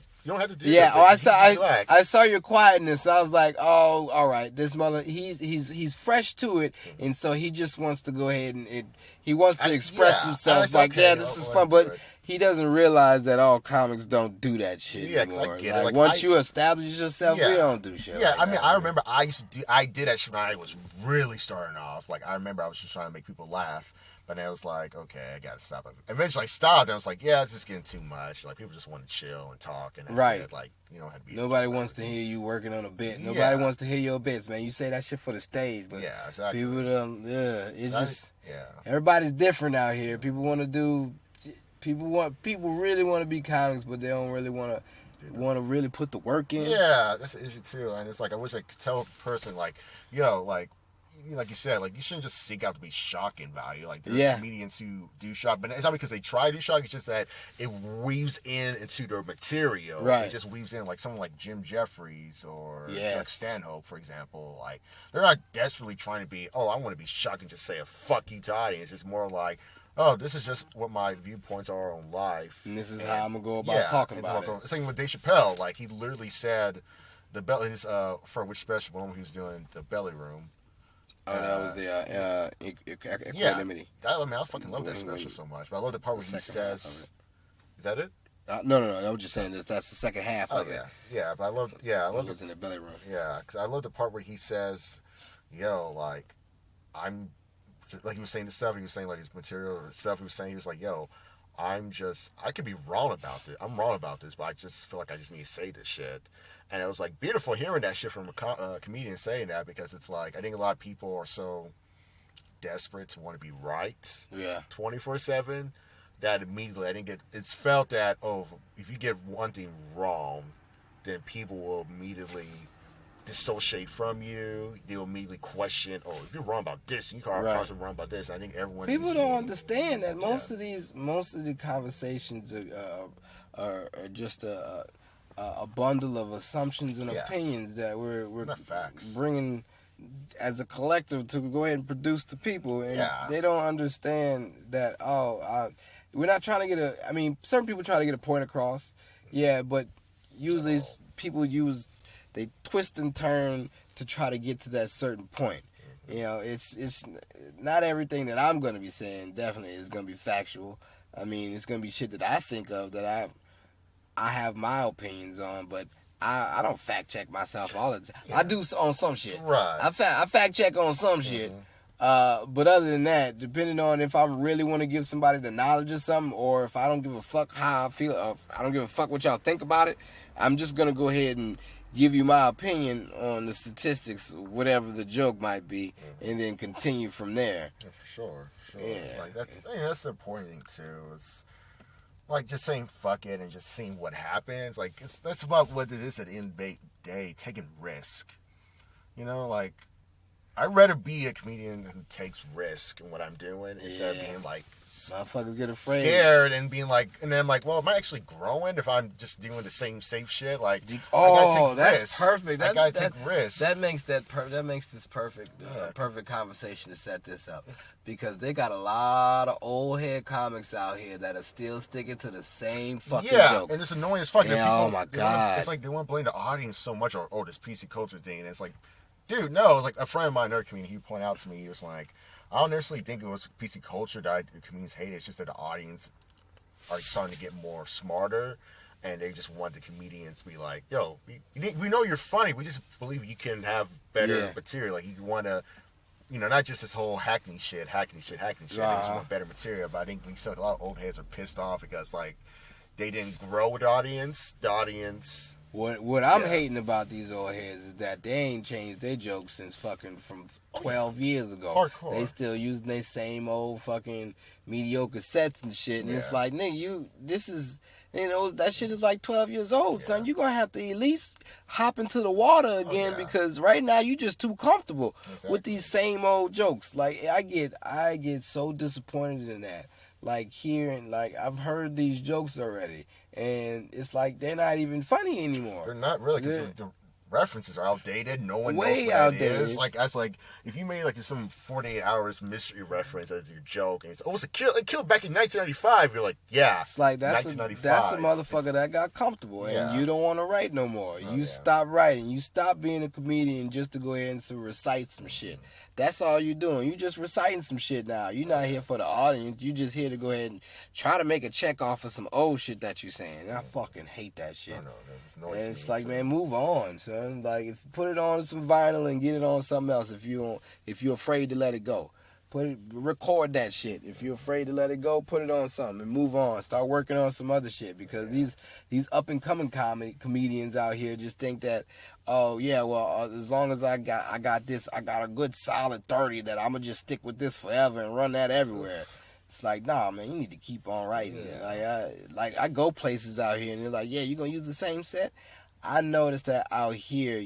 B: I saw your quietness. I was like, all right, this mother, he's fresh to it, and so he just wants to go ahead and he wants to express himself. Like, this is fun, but he doesn't realize that all comics don't do that shit anymore.
C: 'Cause I get it. Like,
B: once you establish yourself, we don't do shit.
C: Yeah, I mean, I remember I did that shit when I was really starting off. Like, I remember I was just trying to make people laugh, but then I was like, okay, I gotta stop it. Eventually, I stopped, and I was like, it's just getting too much. Like, people just want to chill and talk, and that's it. Like, you don't have to be.
B: Nobody wants to hear you working on a bit. Nobody wants to hear your bits, man. You say that shit for the stage, but
C: exactly.
B: People don't. Everybody's different out here. People want to do. People really want to be comics, but they don't really want to really put the work in.
C: Yeah, that's the issue too. And it's like, I wish I could tell a person, like, like, like you said, like you shouldn't just seek out to be shocking value. Like there
B: Yeah.
C: are comedians who do shock, but it's not because they try to do shock. It's just that it weaves into their material.
B: Right.
C: It just weaves in, like someone like Jim Jeffries or
B: Yes.
C: Doug Stanhope, for example. Like they're not desperately trying to be, oh, I want to be shocking, just say a fuck you to audience. It's more like, oh, this is just what my viewpoints are on life,
B: And this is how I'm gonna go about talking about it.
C: Same with Dave Chappelle. Like he literally said, for which special one he was doing, the Belly Room.
B: Oh, that was the equanimity.
C: I fucking love that special so much. But I love the part where he says, "Is that it?"
B: No. I was just saying that's the second half of it.
C: Yeah. But I love
B: He was in the belly room.
C: Yeah, because I love the part where he says, "Yo, like, I'm," like he was saying the stuff. He was saying like his material or stuff. He was like, "Yo, I could be wrong about this. I'm wrong about this, but I just feel like I just need to say this shit." And it was like beautiful hearing that shit from a comedian saying that, because it's like I think a lot of people are so desperate to want to be right, 24/7, that immediately I think it's felt that, oh, if you get one thing wrong, then people will immediately dissociate from you. They'll immediately question, oh, if you're wrong about this, you can't possibly wrong about this. And I think everyone
B: people don't understand that most of the conversations are just a bundle of assumptions and opinions that we're bringing as a collective to go ahead and produce to people, and they don't understand that. We're not trying to get certain people try to get a point across, but usually people they twist and turn to try to get to that certain point. You know, it's not everything that I'm going to be saying definitely is going to be factual. I mean, it's going to be shit that I think of that I have my opinions on, but I don't fact check myself all the time. I do on some shit.
C: Right.
B: I fact check on some shit. But other than that, depending on if I really want to give somebody the knowledge of something, or if I don't give a fuck how I feel, I don't give a fuck what y'all think about it, I'm just going to go ahead and give you my opinion on the statistics, whatever the joke might be, and then continue from there.
C: Yeah, for sure.
B: Yeah.
C: Like that's the important thing too. It's like just saying fuck it and just seeing what happens. Like that's about what it is at the end of the day, taking risk. You know, like I'd rather be a comedian who takes risk in what I'm doing instead of being like
B: motherfuckers get afraid,
C: scared, and being like, and then I'm like, well, am I actually growing if I'm just doing the same safe shit? Like, I gotta take
B: that's
C: risks.
B: perfect.
C: I gotta take risks.
B: That makes this perfect perfect conversation to set this up, because they got a lot of old head comics out here that are still sticking to the same fucking jokes.
C: And it's annoying as fuck.
B: Yeah, oh my god,
C: it's like they want to blame the audience so much, or this PC culture thing, and it's like, dude, no. It's like a friend of mine in our community, he pointed out to me, he was like, I don't necessarily think it was PC culture that the comedians hate. It's just that the audience are starting to get more smarter, and they just want the comedians to be like, yo, we know you're funny. We just believe you can have better material. Like, you want to, not just this whole hackney shit. They just want better material. But I think we saw a lot of old heads are pissed off because, like, they didn't grow with the audience. The audience...
B: What I'm hating about these old heads is that they ain't changed their jokes since fucking from 12 years ago.
C: Hardcore.
B: They still using their same old fucking mediocre sets and shit. And it's like, nigga, that shit is like 12 years old, son. You're going to have to at least hop into the water again, because right now you just too comfortable with these same old jokes. Like, I get so disappointed in that. Like, hearing, like, I've heard these jokes already, and it's like they're not even funny anymore.
C: They're not really, because the references are outdated. No one knows what
B: outdated.
C: It is. Like, that's like, if you made like some 48 Hours mystery reference as your joke, and it's, it killed back in 1995, you're like,
B: it's like, that's a
C: 1995.
B: motherfucker that got comfortable, and you don't want to write no more. You stop writing. You stop being a comedian just to go ahead and recite some shit. That's all you're doing. You just reciting some shit now. You're not here for the audience. You just here to go ahead and try to make a check off of some old shit that you're saying. And I fucking hate that shit. And it's like, man, move on, son. Like, put it on some vinyl and get it on something else if you're afraid to let it go. Record that shit. If you're afraid to let it go, put it on something and move on. Start working on some other shit, because these up and coming comedians out here just think that, as long as I got this, I got a good solid 30 that I'm gonna just stick with this forever and run that everywhere. It's like, nah, man, you need to keep on writing. Like I go places out here and they're like, yeah, you gonna use the same set? I noticed that out here,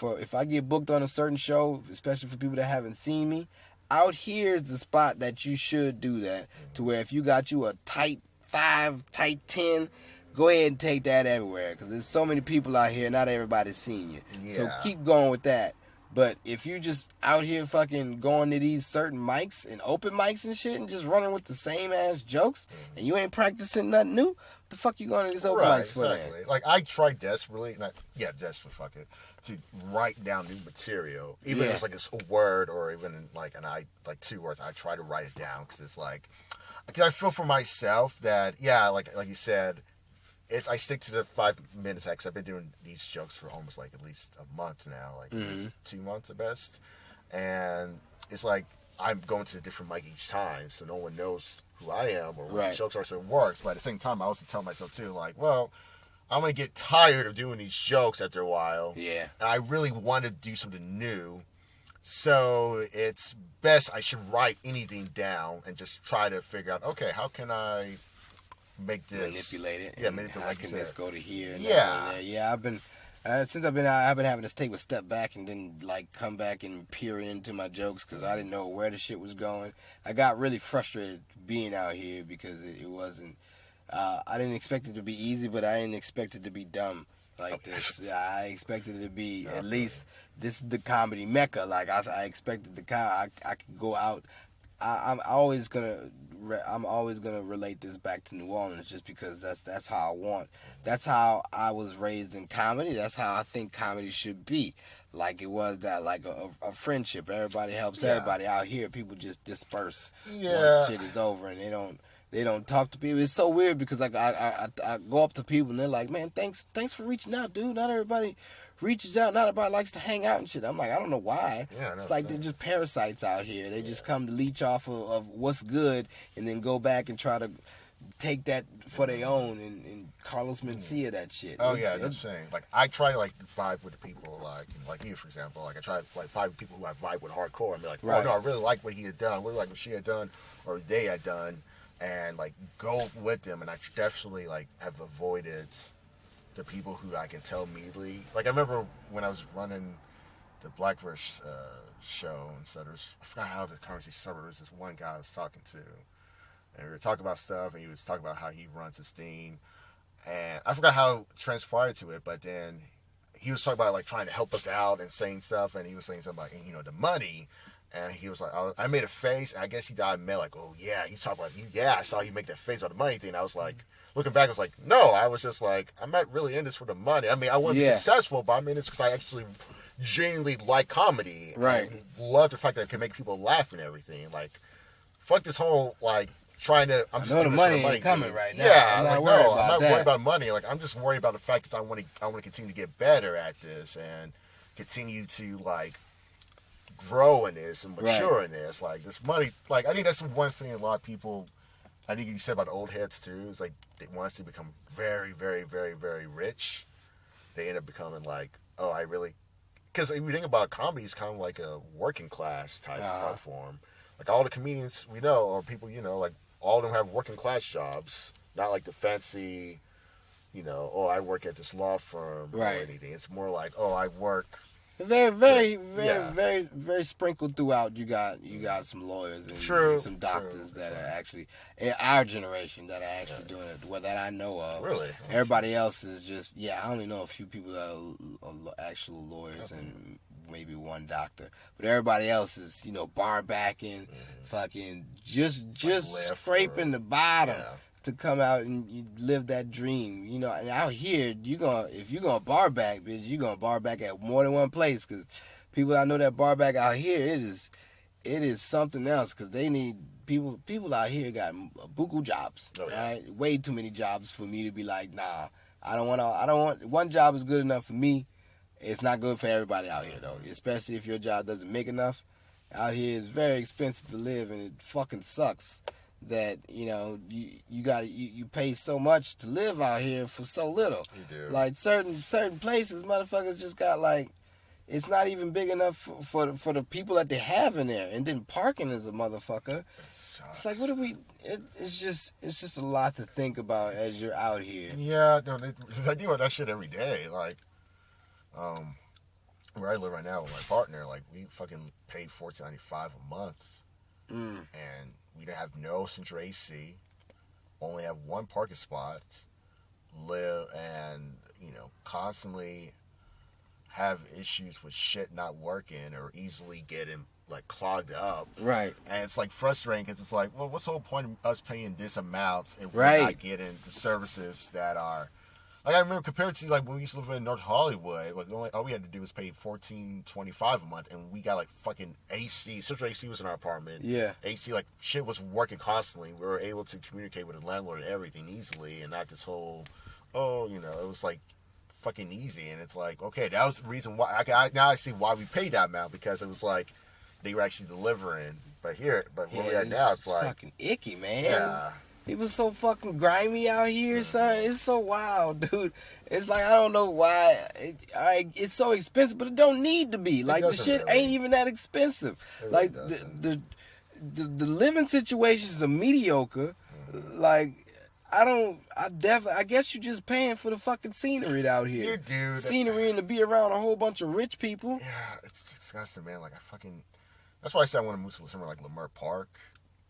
B: if I get booked on a certain show, especially for people that haven't seen me, out here is the spot that you should do that. To where if you got you a tight 5, tight 10, go ahead and take that everywhere. Because there's so many people out here, not everybody's seen you.
C: Yeah.
B: So keep going with that. But if you just out here fucking going to these certain mics and open mics and shit and just running with the same ass jokes and you ain't practicing nothing new, what the fuck you going to these open mics for
C: exactly.
B: then?
C: Like, I try desperately, desperately, fuck it, to write down new material. Even if it's like a word or even like, 2 words, I try to write it down because it's like, because I feel for myself that, like you said, I stick to the 5 minutes because I've been doing these jokes for almost like at least a month now, like at least 2 months at best. And it's like I'm going to a different mic each time, so no one knows who I am or what the jokes are, so it works. But at the same time, I also tell myself too, like, well, I'm going to get tired of doing these jokes after a while.
B: Yeah.
C: And I really want to do something new. So it's best I should write anything down and just try to figure out, okay, how can I make this
B: manipulate it?
C: Yeah, manipulate.
B: How can this go to here? And
C: Yeah,
B: yeah. I've been since I've been out, I've been having to take a step back and then like come back and peer into my jokes because I didn't know where the shit was going. I got really frustrated being out here because it wasn't. I didn't expect it to be easy, but I didn't expect it to be dumb like this. I expected it to be at least this is the comedy mecca. Like I expected I could go out. I'm always gonna relate this back to New Orleans just because that's how I want. That's how I was raised in comedy. That's how I think comedy should be. Like it was that like a friendship. Everybody helps everybody. Out here, people just disperse once shit is over and they don't talk to people. It's so weird because like I go up to people and they're like, man, thanks for reaching out, dude. Not everybody reaches out. Not everybody likes to hang out and shit. I'm like, I don't know why.
C: Yeah,
B: it's like they're just parasites out here. They just come to leech off of what's good and then go back and try to take that for their own and Carlos Mencia that shit.
C: Oh yeah, that's the same. Like I try to like vibe with the people like you for example. Like I try to like vibe with people who I vibe with hardcore and be like, oh no, I really like what he had done. I really like what she had done or they had done. And like go with them, and I definitely like have avoided the people who I can tell immediately. Like I remember when I was running the Blackverse show and so I forgot how the conversation started. There was this one guy I was talking to, and we were talking about stuff, and he was talking about how he runs his thing, and I forgot how it transpired to it, but then he was talking about like trying to help us out and saying stuff, and he was saying something about the money. And he was like, I made a face, and I guess he died mad, like, oh, yeah, you talk about, I saw you make that face about the money thing. I was like, looking back, I was like, no, I was just like, I'm not really in this for the money. I mean, I want to be successful, but I'm in this because I actually genuinely like comedy.
B: Right.
C: I love the fact that it can make people laugh and everything. Like, fuck this whole, like, trying to, I'm just doing this for the money
B: ain't coming
C: thing.
B: right now.
C: Yeah,
B: I'm
C: like,
B: not worried about
C: I'm not
B: that.
C: worried about money. Like, I'm just worried about the fact that I want to continue to get better at this and continue to, like, grow in this and mature in this. Like this money, like I think that's one thing a lot of people, I think you said about old heads too, is like they want us to become very, very, very, very rich. They end up becoming like, oh, I really, because if you think about comedy, it's kind of like a working class type art form. Like all the comedians we know, or people like all of them have working class jobs, not like the fancy, oh, I work at this law firm or anything. It's more like, oh, I work.
B: Very, very, very, very, very sprinkled throughout. You got some lawyers and some doctors that are actually in our generation that are actually doing it. Well, that I know of.
C: Really?
B: Everybody else is just I only know a few people that are actual lawyers and maybe one doctor, but everybody else is bar backing, fucking just scraping the bottom. To come out and you live that dream, and out here if you're gonna bar back, bitch, you're gonna bar back at more than one place. Cause people I know that bar back out here, it is something else. Cause they need people out here got buku jobs, right? Way too many jobs for me to be like, nah, I don't want one job is good enough for me. It's not good for everybody out here though, especially if your job doesn't make enough. Out here it's very expensive to live and it fucking sucks. That you pay so much to live out here for so little.
C: You do. Like
B: certain places, motherfuckers just got like, it's not even big enough for the people that they have in there, and then parking is a motherfucker. It's like, what do we? It's just a lot to think about as you're out here.
C: Yeah, no, I think about that shit every day. Like, where I live right now with my partner, like we fucking pay $14.95 a month, and we have no central AC, only have one parking spot, live and constantly have issues with shit not working or easily getting like clogged up.
B: Right.
C: And it's like frustrating because it's like, well, what's the whole point of us paying this amount if we're not getting the services that are. Like I remember compared to like when we used to live in North Hollywood, like all we had to do was pay $14.25 a month, and we got like fucking AC. Central AC was in our apartment.
B: Yeah.
C: AC, like shit was working constantly. We were able to communicate with the landlord and everything easily, and not this whole, it was like fucking easy. And it's like, okay, that was the reason why. Now I see why we paid that amount, because it was like they were actually delivering. But where we are now, it's like
B: fucking icky, man.
C: Yeah.
B: People so fucking grimy out here, son. It's so wild, dude. It's like, I don't know why. It's so expensive, but it don't need to be. Like, the shit
C: really.
B: ain't even that expensive.
C: It
B: Like,
C: really
B: the living situations are mediocre. Like, I guess you're just paying for the fucking scenery out here.
C: You do.
B: Scenery and to be around a whole bunch of rich people.
C: Yeah, it's disgusting, man. Like, that's why I said I want to move to somewhere like Lamar Park.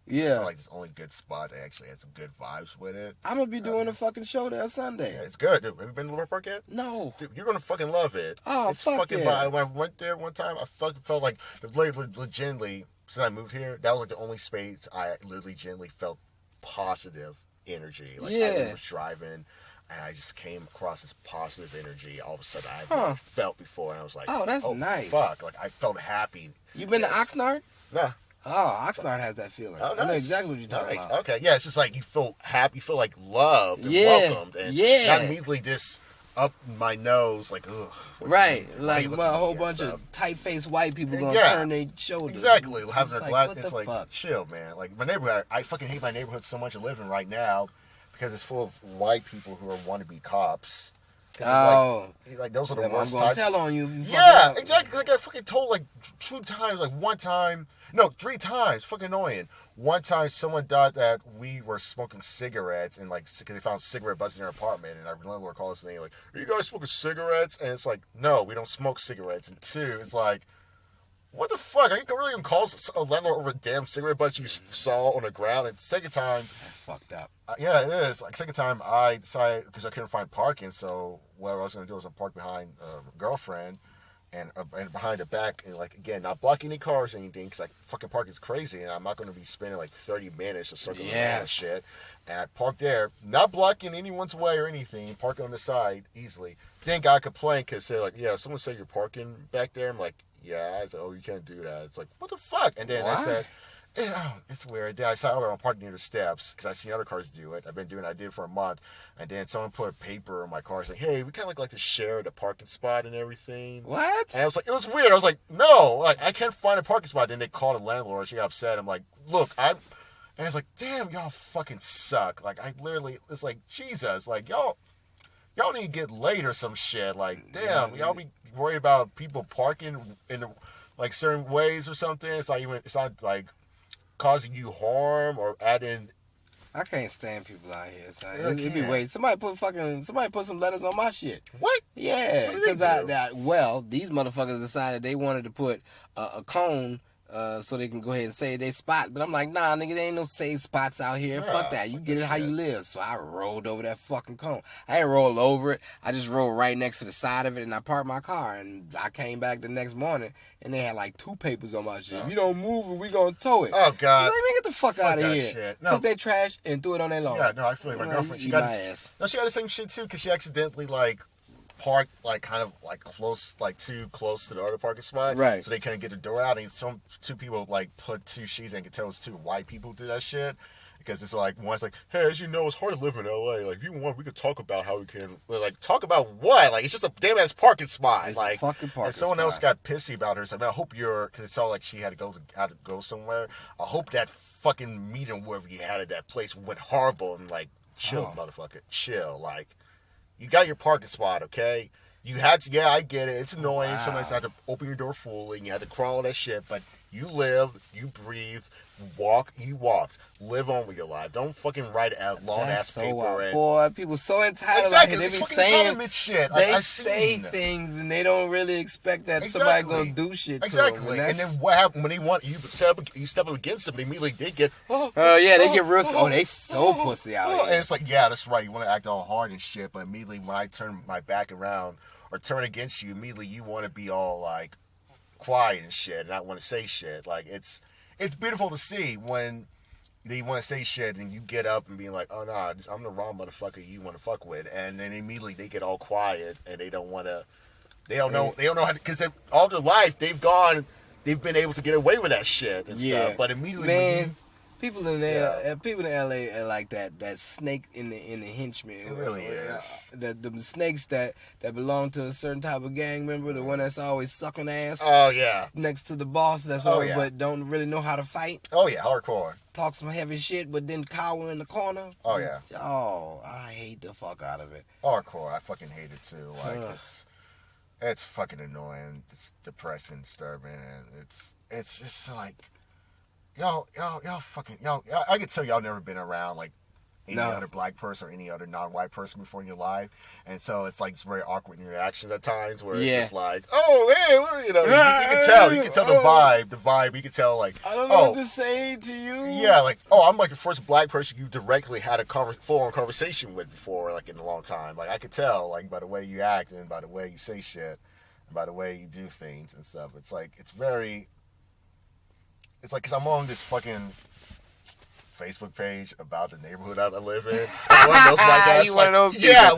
B: Yeah.
C: I feel like it's the only good spot that actually has some good vibes with it.
B: I'm going to be doing a fucking show there Sunday.
C: Yeah, it's good, dude. Have you been to Lamar Park yet?
B: No.
C: Dude, you're going to fucking love it.
B: Oh,
C: it's
B: fuck
C: fucking
B: yeah.
C: When I went there one time, I fucking felt like, legitimately, since I moved here, that was like the only space I legitimately felt positive energy. Like, I was driving, and I just came across this positive energy all of a sudden I had never felt before, and I was like,
B: oh, that's nice.
C: Fuck. Like, I felt happy.
B: You been to Oxnard?
C: Nah.
B: Oh, Oxnard has that feeling.
C: Oh, nice.
B: I know exactly what you're talking about.
C: Okay, yeah, it's just like you feel happy, you feel like loved and welcomed, and not immediately just up my nose, like, ugh.
B: Right, like a whole bunch of tight-faced white people gonna turn their shoulders.
C: Exactly, having their glass, it's like,
B: fuck?
C: chill, man. Like, my neighborhood, I fucking hate my neighborhood so much. I live in right now because it's full of white people who are wannabe cops.
B: Oh,
C: like those are the worst
B: I'm gonna
C: types.
B: tell on you. If you
C: Yeah, exactly. Like I fucking told like 2 times, like 1 time, no, 3 times. Fucking annoying. One time, someone thought that we were smoking cigarettes, and like, because they found cigarette butts in our apartment, and our landlord called us and they like, "Are you guys smoking cigarettes?" And it's like, no, we don't smoke cigarettes. And 2, it's like, what the fuck? Are you really gonna call a landlord over a damn cigarette butt you saw on the ground? And second time,
B: that's fucked up.
C: Yeah, it is. Like, second time, I decided, because I couldn't find parking, so what I was gonna do was park behind a girlfriend, and behind the back, and like, again, not blocking any cars or anything, because like fucking parking's crazy, and I'm not gonna be spending like 30 minutes to circle around and shit. And I parked there, not blocking anyone's way or anything, parking on the side easily. Then got complained because they're like, yeah, someone said you're parking back there. I'm like, yeah. I said, oh, you can't do that. It's like, what the fuck? And then I said, it's weird. Then I said, oh, I'm parking near the steps because I've seen other cars do it. I did it for a month. And then someone put a paper on my car saying, hey, we kind of like to share the parking spot and everything.
B: What?
C: And I was like, it was weird. I was like, no, like, I can't find a parking spot. Then they called the landlord. She got upset. I'm like, look, and it's like, damn, y'all fucking suck. Like, I literally, it's like, Jesus, like, y'all need to get laid or some shit. Like, damn, y'all be worried about people parking in like certain ways or something. It's not like causing you harm or adding.
B: I can't stand people out here. So
C: Really
B: it'd be wait. Somebody put some letters on my shit.
C: What?
B: Yeah,
C: What did
B: because
C: they do?
B: these motherfuckers decided they wanted to put a cone. So they can go ahead and save their spot. But I'm like, nah, nigga, there ain't no save spots out here.
C: Nah,
B: fuck that. You
C: fuck
B: get it
C: that
B: how
C: shit.
B: you live. So I rolled over that fucking cone. I ain't rolled over it. I just rolled right next to the side of it, and I parked my car. And I came back the next morning, and they had like 2 papers on my shit. If you don't move it, we gonna tow it.
C: Oh, God.
B: Like, man, get the fuck out of
C: that
B: here.
C: shit. No.
B: Took their trash and threw it on their lawn.
C: Yeah, no, I feel like my girlfriend. She got the same shit too, because she accidentally like parked like kind of like close, like too close to the other parking spot.
B: Right.
C: So they couldn't get the door out, and 2 people like put 2 sheets, and you could tell it's 2 white people did that shit. Because it's like, one's like, hey, as you know, it's hard to live in LA. Like, if you want, we could talk about how we can. Like, talk about what? Like, it's just a damn ass parking spot.
B: It's
C: like,
B: a fucking parking
C: and someone
B: spot.
C: else got pissy about her. So, I mean, I hope because it sounded like she had to go somewhere. I hope that fucking meeting wherever you had at that place went horrible, and like, chill, motherfucker, chill. Like, you got your parking spot, okay? You had to, I get it. It's annoying.
B: Wow.
C: Sometimes you have to open your door fully, and you had to crawl that shit, but You live, you breathe, you walked. Live on with your life. Don't fucking write a long ass paper.
B: Wild. Boy, people so entitled.
C: Exactly,
B: They
C: it's
B: be
C: fucking
B: saying
C: entitlement shit.
B: They say things and they don't really expect that somebody gonna do shit.
C: Exactly.
B: To them.
C: And then what happened when they want you step up against them? They immediately they get.
B: They get real. They so pussy out here.
C: And it's like, yeah, that's right. You want to act all hard and shit, but immediately when I turn my back around or turn against you, immediately you want to be all like quiet and shit and not want to say shit. Like it's beautiful to see when they want to say shit and you get up and be like, oh no, I'm the wrong motherfucker you want to fuck with, and then immediately they get all quiet and they don't know how to, because all their life they've been able to get away with that shit and stuff, but immediately when
B: people in there, people in LA are like that snake in the henchman.
C: It really is.
B: The snakes that belong to a certain type of gang member, the one that's always sucking ass.
C: Oh yeah.
B: Next to the boss that's but don't really know how to fight.
C: Oh yeah, hardcore.
B: Talk some heavy shit, but then cower in the corner.
C: Oh yeah.
B: Oh, I hate the fuck out of it.
C: Hardcore. I fucking hate it too. Like it's fucking annoying. It's depressing, disturbing, and it's just like. Y'all fucking, I can tell y'all never been around, like, any other black person or any other non-white person before in your life. And so it's, like, it's very awkward interactions at times where it's just like, oh, hey, you can tell the vibe. You can tell, like,
B: I don't know what to say to you.
C: Yeah, like, I'm, like, the first black person you directly had a full-on conversation with before, like, in a long time. Like, I could tell, like, by the way you act and by the way you say shit and by the way you do things and stuff. It's, like, it's like, because I'm on this fucking Facebook page about the neighborhood I live in. One of those black guys.
B: You one of those people.
C: Yeah,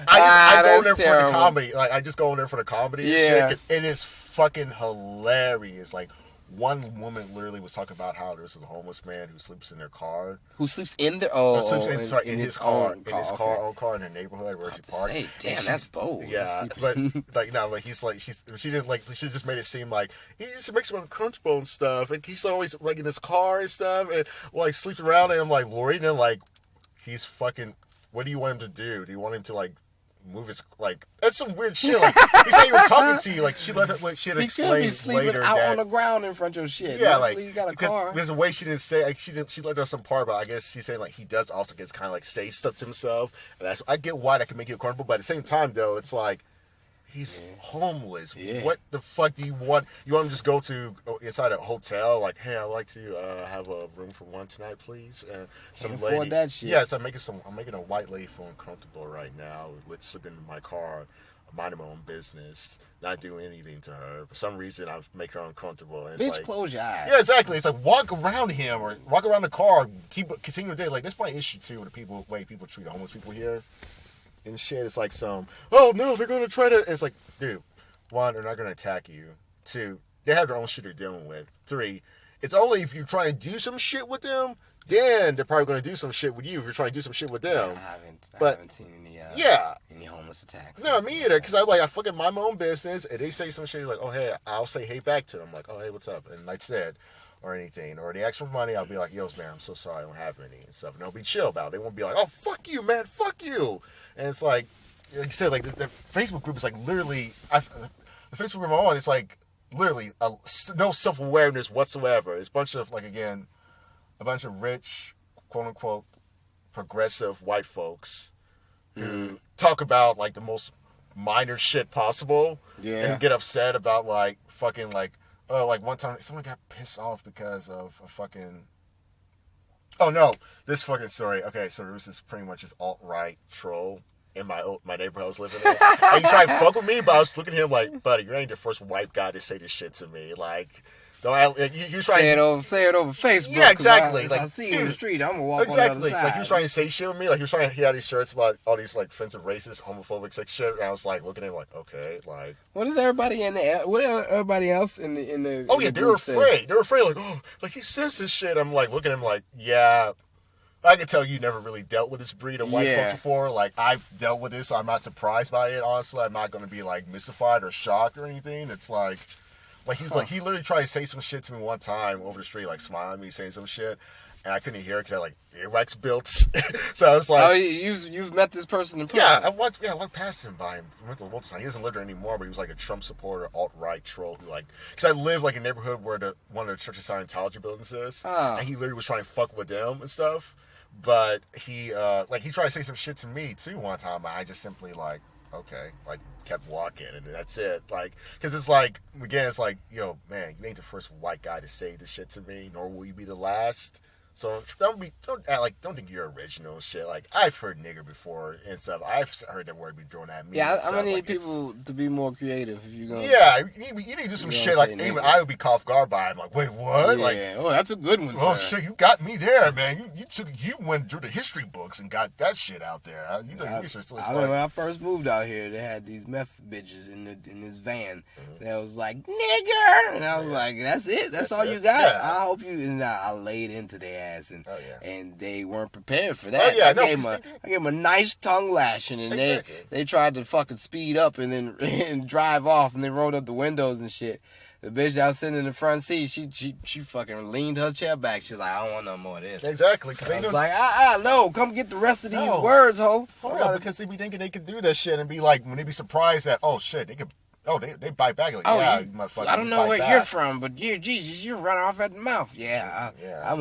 C: I go in there
B: terrible.
C: for the comedy. Like, I just go in there for the comedy and shit. It is fucking hilarious. Like, one woman literally was talking about how there's a homeless man who sleeps in their car.
B: Who sleeps in their
C: in his car in their neighborhood where she parked.
B: Hey, damn, that's bold.
C: Yeah, but like no, but he's like she just made it seem like he just makes him uncomfortable and stuff, and he's always like in his car and stuff, and like sleeps around, and I'm like, Lori, and like he's fucking. What do you want him to do? Do you want him to like? Move his like that's some weird shit. Like he's not even talking to you. Like she had explained later
B: out
C: that
B: on the ground in front of your shit.
C: Yeah, like
B: you got a
C: because
B: car.
C: There's a way she didn't say. Like, she let out some part, but I guess she's saying like he does also gets kind of like say stuff to himself. And I get why that can make you uncomfortable, but at the same time though, it's like he's homeless. Yeah. What the fuck do you want? You want him to just go to inside a hotel? Like, hey, I'd like to have a room for one tonight, please. And some lady. Afford that shit. Yes, I'm making a white lady feel uncomfortable right now. Slipping in my car, minding my own business, not doing anything to her. For some reason, I make her uncomfortable. And it's
B: bitch, close your eyes.
C: Yeah, exactly. It's like walk around him or walk around the car. Continue the day. Like that's my issue too with the way people treat homeless people here. And shit, it's like oh no, they're gonna try to. It's like, dude, one, they're not gonna attack you. Two, they have their own shit they're dealing with. Three, it's only if you try and do some shit with them, then they're probably gonna do some shit with you. If you're trying to do some shit with them,
B: I haven't seen any homeless attacks.
C: No, me either. Because I fucking mind my own business, and they say some shit like, oh hey, I'll say hey back to them, like, oh hey, what's up, and I said. Or anything, or they ask for money, I'll be like, yo, man, I'm so sorry, I don't have any and stuff. And they'll be chill about it. They won't be like, oh, fuck you, man, fuck you. And it's like you said, like the Facebook group is like literally, the Facebook group I'm on, it's like literally no self-awareness whatsoever. It's a bunch of rich, quote unquote, progressive white folks who talk about like the most minor shit possible, and get upset about like fucking like. Oh, like one time someone got pissed off because of a fucking. Oh no, this fucking story. Okay, so there was this pretty much this alt-right troll in my neighborhood I was living in, and he tried to fuck with me, but I was looking at him like, buddy, you ain't the first white guy to say this shit to me. Like, you trying
B: say it over Facebook.
C: Yeah, exactly.
B: If
C: like,
B: I see you in the street, I'm gonna walk on the other side.
C: Like he was trying to say shit with me. Like he had these shirts about all these like offensive, racist, homophobic sex shit, and I was like looking at him like, okay, like.
B: What is everybody everybody else in the?
C: Oh yeah, they were afraid. Say? They were afraid. Like, oh, like he says this shit. I'm like looking at him like, yeah. I can tell you never really dealt with this breed of white folks before. Like I've dealt with this, so I'm not surprised by it. Honestly, I'm not gonna be like mystified or shocked or anything. It's like. Like he literally tried to say some shit to me one time over the street, like smiling at me, saying some shit, and I couldn't hear it because I like earwax built. So I was like,
B: oh, you've met this person in person?
C: yeah, I walked past him by him. We went to multiple times. He doesn't live there anymore, but he was like a Trump supporter, alt-right troll who like, because I live like in a neighborhood where one of the Church of Scientology buildings is, and he literally was trying to fuck with them and stuff. But he he tried to say some shit to me too one time. I just simply like, okay, like kept walking, and that's it. Like, because it's like, again, it's like, yo, man, you ain't the first white guy to say this shit to me, nor will you be the last. So don't think you're original and shit. Like, I've heard nigger before and stuff. I've heard that word be thrown at me.
B: Yeah, I'm gonna need people to be more creative if you're gonna.
C: Yeah, you need to do some shit like even I would be caught off guard by. I'm like, wait, what?
B: Yeah.
C: Like,
B: oh, that's a good one.
C: Oh
B: sir.
C: shit, you got me there, man. You went through the history books and got that shit out there. You did research. So
B: I remember when I first moved out here, they had these meth bitches in this van. That was like nigger, and I was like, that's it. That's all you got.
C: Yeah.
B: I hope you. And I laid into their ass, and and they weren't prepared for that.
C: Oh, yeah,
B: I gave them a nice tongue lashing, and they tried to fucking speed up and then and drive off, and they rolled up the windows and shit. The bitch that was sitting in the front seat, she fucking leaned her chair back. She's like, I don't want no more of this.
C: Exactly, because they
B: was like, no, come get the rest of these words, ho.
C: For real, because they be thinking they could do that shit and be like, when they be surprised that, oh shit, they could. Oh, they bite back. Like, yeah, you motherfucker.
B: I don't know where you're from, but Jesus, you're running off at the mouth. Yeah, I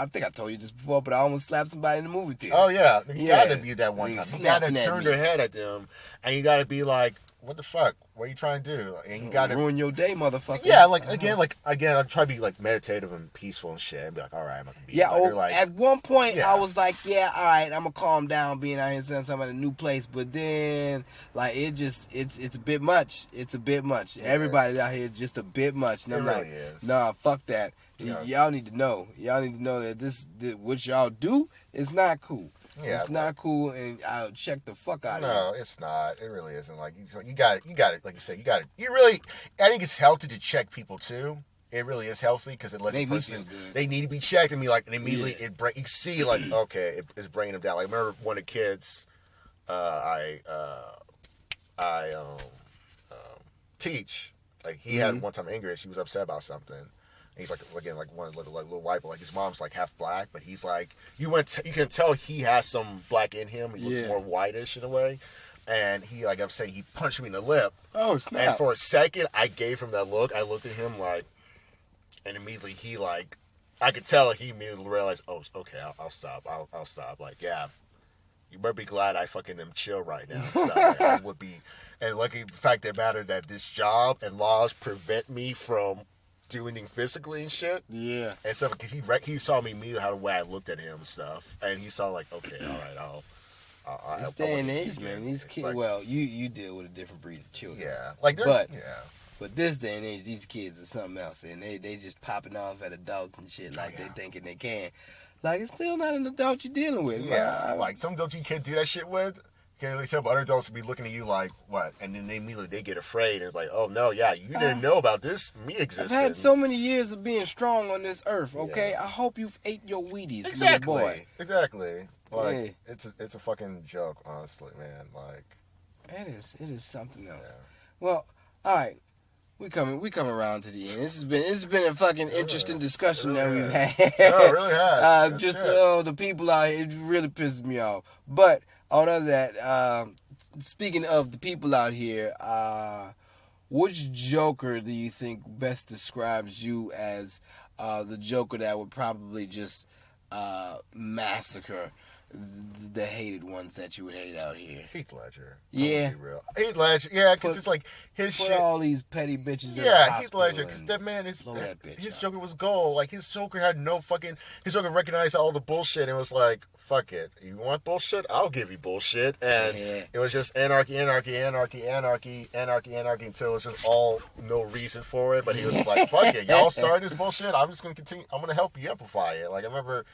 B: think I told you this before, but I almost slapped somebody in the movie theater.
C: Oh yeah, you gotta be that one time. You gotta turn your head at them, and you gotta be like, what the fuck? What are you trying to do? And you gotta
B: ruin your day, motherfucker.
C: Yeah, again, I try to be like meditative and peaceful and shit, and be like, all right, I'm not gonna be.
B: Yeah,
C: like,
B: at one point I was like, yeah, all right, I'm gonna calm down, being out here saying something at a new place. But then, like, it's a bit much. It's a bit much. Everybody out here is just a bit much. And I'm
C: really
B: like,
C: is.
B: nah, fuck that.
C: Yeah.
B: Y'all need to know. Y'all need to know that this what y'all do is not cool.
C: Yeah,
B: it's not cool, and I'll check the fuck out of you.
C: No, it's not. It really isn't. Like, you got it. Like you said, you got it. You really, I think it's healthy to check people too. It really is healthy because it lets the person, they need to be checked and be like, and immediately you see like, okay, it's bringing them down. Like, I remember one of the kids, I teach. Like, he had one time English. He was upset about something. He's like, again, like one little white boy. Like, his mom's like half black, but he's like, you can tell he has some black in him. He looks more whitish in a way. And he, like I'm saying, he punched me in the lip.
B: Oh, snap.
C: And for a second, I gave him that look. I looked at him like, and immediately he like, I could tell he immediately realized, oh, okay, I'll stop. I'll stop. Like, yeah, you better be glad I fucking am chill right now. And stuff. I would be, and lucky the fact that mattered that this job and laws prevent me from doing anything physically and shit.
B: Yeah.
C: And stuff, because he saw me immediately how the way I looked at him and stuff, and he saw like, okay, all right,
B: this day and age, man, these kids. Like, well, you deal with a different breed of children.
C: Yeah.
B: But this day and age, these kids are something else, and they just popping off at adults and shit like they thinking they can. Like, it's still not an adult you're dealing with.
C: Yeah. Like some adults you can't do that shit with. Can't really tell, but other adults will be looking at you like, what? And then they immediately get afraid and it's like, oh no, yeah, you didn't know about this. Me existing.
B: I've had so many years of being strong on this earth. Okay, I hope you've ate your Wheaties, little boy.
C: Exactly. Like it's a fucking joke, honestly, man. Like
B: it is something else. Yeah. Well, all right. We coming around to the end. This has been a fucking interesting discussion that we've had.
C: No, it really has.
B: Just the people out here, it really pisses me off. But on other that, speaking of the people out here, which Joker do you think best describes you as the Joker that would probably just massacre the hated ones that you would hate out here?
C: Heath Ledger.
B: Yeah.
C: Be real. Heath Ledger. Yeah, because it's like his
B: put
C: shit.
B: all these petty bitches.
C: Yeah, Heath Ledger. Because that man is his
B: up.
C: Joker was gold. Like his Joker had no fucking. His Joker recognized all the bullshit and was like, "Fuck it. You want bullshit? I'll give you bullshit." And it was just anarchy until it was just all no reason for it. But he was like, "Fuck it. Y'all started this bullshit. I'm just gonna continue. I'm gonna help you amplify it." Like I remember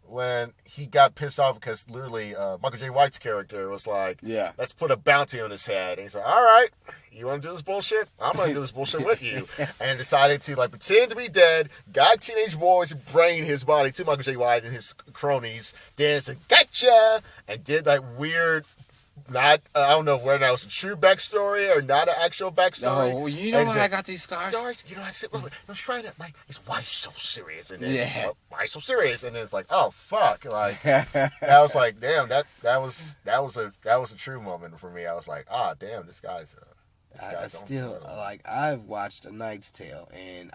C: when he got pissed off because literally Michael J. White's character was like, let's put a bounty on his head. And he's like, all right, you want to do this bullshit? I'm going to do this bullshit with you. And decided to like pretend to be dead, got teenage boys, brain his body to Michael J. White and his cronies, then said, gotcha, and did that weird not, I don't know whether that was a true backstory or not an actual backstory.
B: No, you know why I got these scars?
C: You know, I said, I was trying to, like, why is so serious? And then,
B: Yeah.
C: why so serious? And then it's like, oh, fuck. Like, I was like, damn, that was a true moment for me. I was like, damn, this guy's
B: I still, like, I've watched A Knight's Tale, and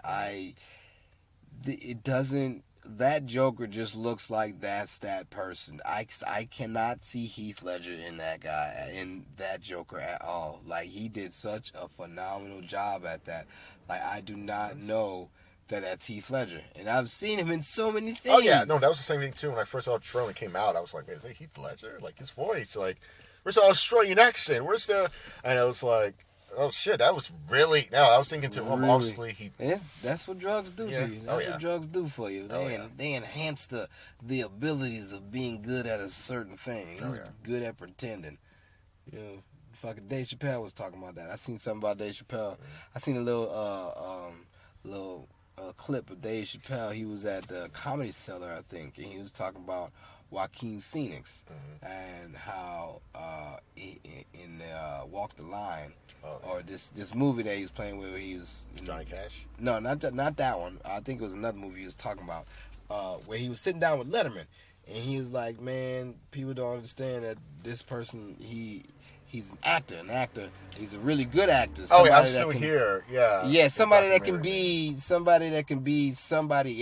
B: it doesn't, that Joker just looks like that's that person. I cannot see Heath Ledger in that guy, in that Joker at all. Like, he did such a phenomenal job at that. Like, I do not know that that's Heath Ledger. And I've seen him in so many things.
C: Oh, yeah. No, that was the same thing, too. When I first saw Tron, it came out, I was like, is that Heath Ledger? Like, his voice, like, where's the Australian accent? Where's the... And I was like... Oh shit! That was really. No, I was thinking too. Really? Obviously,
B: Yeah, that's what drugs do to you. That's what drugs do for you. They enhance the abilities of being good at a certain thing. He's good at pretending. You know, fucking Dave Chappelle was talking about that. I seen something about Dave Chappelle. I seen a little clip of Dave Chappelle. He was at the Comedy Cellar, I think, and he was talking about Joaquin Phoenix and how in Walk the Line. Or this movie that he was playing with, where he was
C: Johnny Cash.
B: No, not that one. I think it was another movie he was talking about, where he was sitting down with Letterman, and he was like, "Man, people don't understand that this person he's an actor. He's a really good actor.
C: I'm still here. Yeah.
B: Yeah, somebody that can be somebody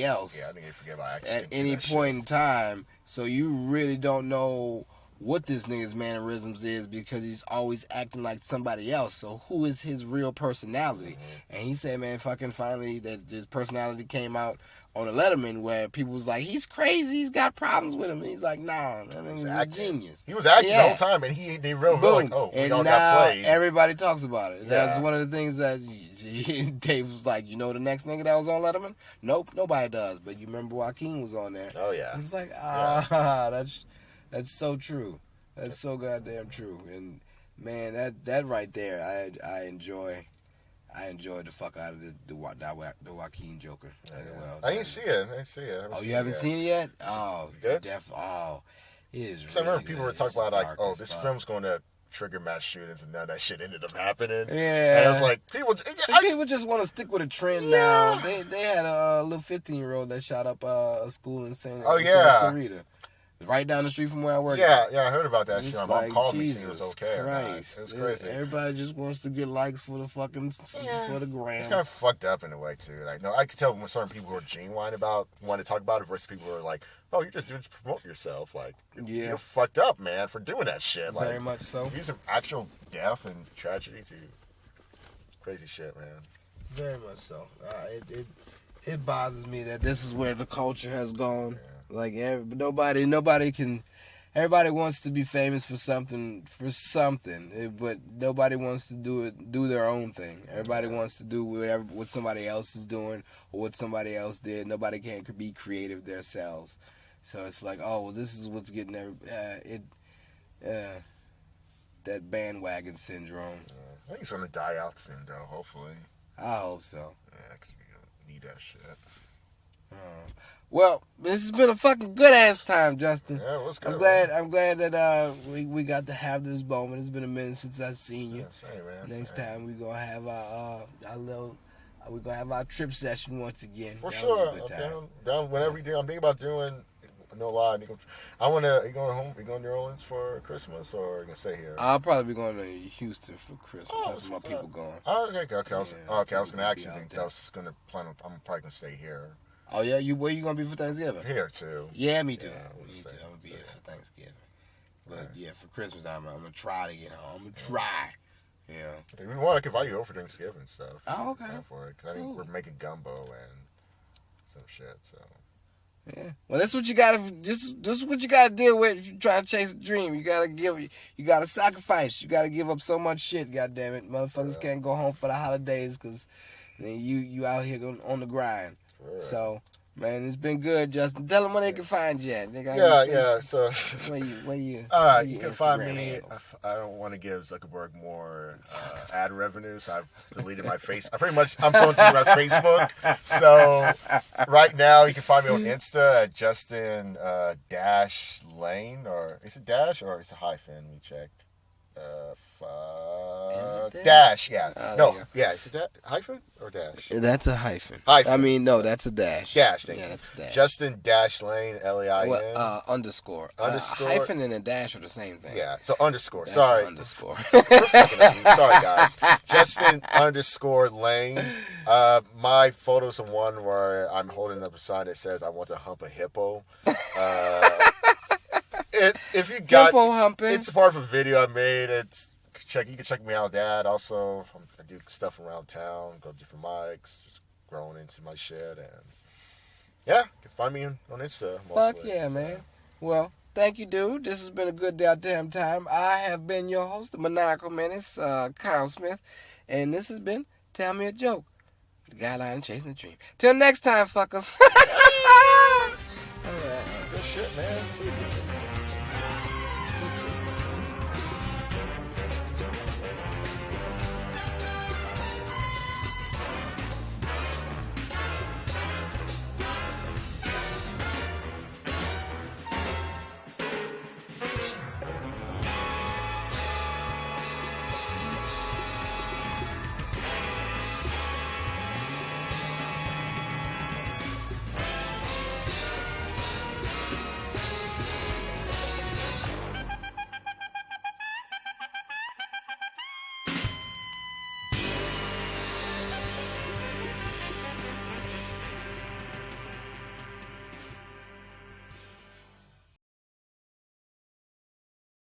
B: else.
C: Yeah, I think you forget about actors
B: at any point in time. So you really don't know what this nigga's mannerisms is because he's always acting like somebody else. So who is his real personality?" And he said, man, fucking finally that his personality came out on a Letterman where people was like, he's crazy, he's got problems with him. And he's like, nah, that nigga's a genius.
C: He was acting the whole time, and they real like, oh, we all got played.
B: Everybody talks about it. Yeah. That's one of the things that Dave was like, you know the next nigga that was on Letterman? Nope, nobody does. But you remember Joaquin was on there.
C: Oh, yeah.
B: He's like, that's so true. That's so goddamn true. And man, that right there, I enjoy the fuck out of the Joaquin Joker.
C: Yeah. I didn't see it.
B: You haven't seen it yet? Oh,
C: good.
B: It is.
C: Because I remember people were talking about like, oh, this film's going to trigger mass shootings, and none of that shit ended up happening.
B: Yeah.
C: And I was like, people
B: just want to stick with a trend now. They had a little 15-year-old that shot up a school in Santa Clarita. Right down the street from where I work.
C: Yeah, I heard about that shit. My mom called me
B: saying
C: it was okay.
B: Christ.
C: It was crazy.
B: Everybody just wants to get likes for the fucking for the gram.
C: It's kind of fucked up in a way too. Like, no, I could tell when certain people who are genuine about want to talk about it versus people who are like, oh, you're just doing it to promote yourself. Like, you're fucked up, man, for doing that shit. Like,
B: very much so.
C: These are actual death and tragedy too. Crazy shit, man.
B: Very much so. It bothers me that this is where the culture has gone. Yeah. Like nobody can. Everybody wants to be famous for something, but nobody wants to do their own thing. Everybody wants to do what somebody else is doing or what somebody else did. Nobody can be creative themselves. So it's like, oh, well, this is what's getting that bandwagon syndrome.
C: I think it's gonna die out soon, though. Hopefully.
B: I hope so.
C: Yeah, because we need that shit.
B: Well, this has been a fucking good ass time, Justin.
C: Yeah, it was good.
B: I'm glad that we got to have this moment. It's been a minute since I've seen you.
C: Yeah, same, man.
B: Next time we gonna have our trip session once again.
C: For sure. Down whenever you do. I'm thinking about doing. No lie. Are you going home? Are you going to New Orleans for Christmas, or are you gonna stay here?
B: I'll probably be going to Houston for Christmas. That's where my people going.
C: Oh, okay. I was gonna ask you things. I was gonna plan. I'm probably gonna stay here.
B: Oh yeah, where you gonna be for Thanksgiving?
C: Here too.
B: Yeah, me too. I'm gonna be here for Thanksgiving. But yeah, for Christmas I'm gonna try to get home. I'm gonna try. Yeah.
C: If you want, I can invite you over for Thanksgiving and stuff.
B: Oh, okay.
C: For it, 'cause I think we're making gumbo and some shit. So.
B: Yeah. Well, that's what you gotta. This is what you gotta deal with if you try to chase a dream. You gotta sacrifice. You gotta give up so much shit. God damn it, motherfuckers can't go home for the holidays because then you out here on the grind. Right. So, man, it's been good, Justin. Tell them where they can find you at.
C: Yeah. So,
B: where you?
C: All right, you can find me. I don't want to give Zuckerberg more ad revenue, so I've deleted my face. I'm going through my Facebook. So, right now, you can find me on Insta at Justin Dash Lain, or is it dash or is it hyphen? We checked. Dash, yeah.
B: No,
C: yeah. Is it that hyphen or dash?
B: That's a hyphen.
C: Hyphen.
B: I mean, no, that's a dash.
C: Dash, thank you.
B: That's a dash.
C: Justin Dash Lain, Lain.
B: Underscore.
C: Underscore.
B: Hyphen and a dash are the same thing.
C: Yeah, so underscore.
B: That's
C: Sorry.
B: Underscore.
C: Sorry, guys. Justin underscore Lain. My photo's the one where I'm holding up a sign that says, I want to hump a hippo. If you got
B: hippo humping.
C: It's part of a video I made. You can check me out, Dad. Also, I do stuff around town, go to different mics, just growing into my shit, and yeah, you can find me on Insta.
B: Fuck yeah, man. Well, thank you, dude. This has been a good goddamn time. I have been your host, the Maniacal Menace, Kyle Smith, and this has been Tell Me a Joke, the guy lying and chasing the dream. Till next time, fuckers.
C: Good shit, man.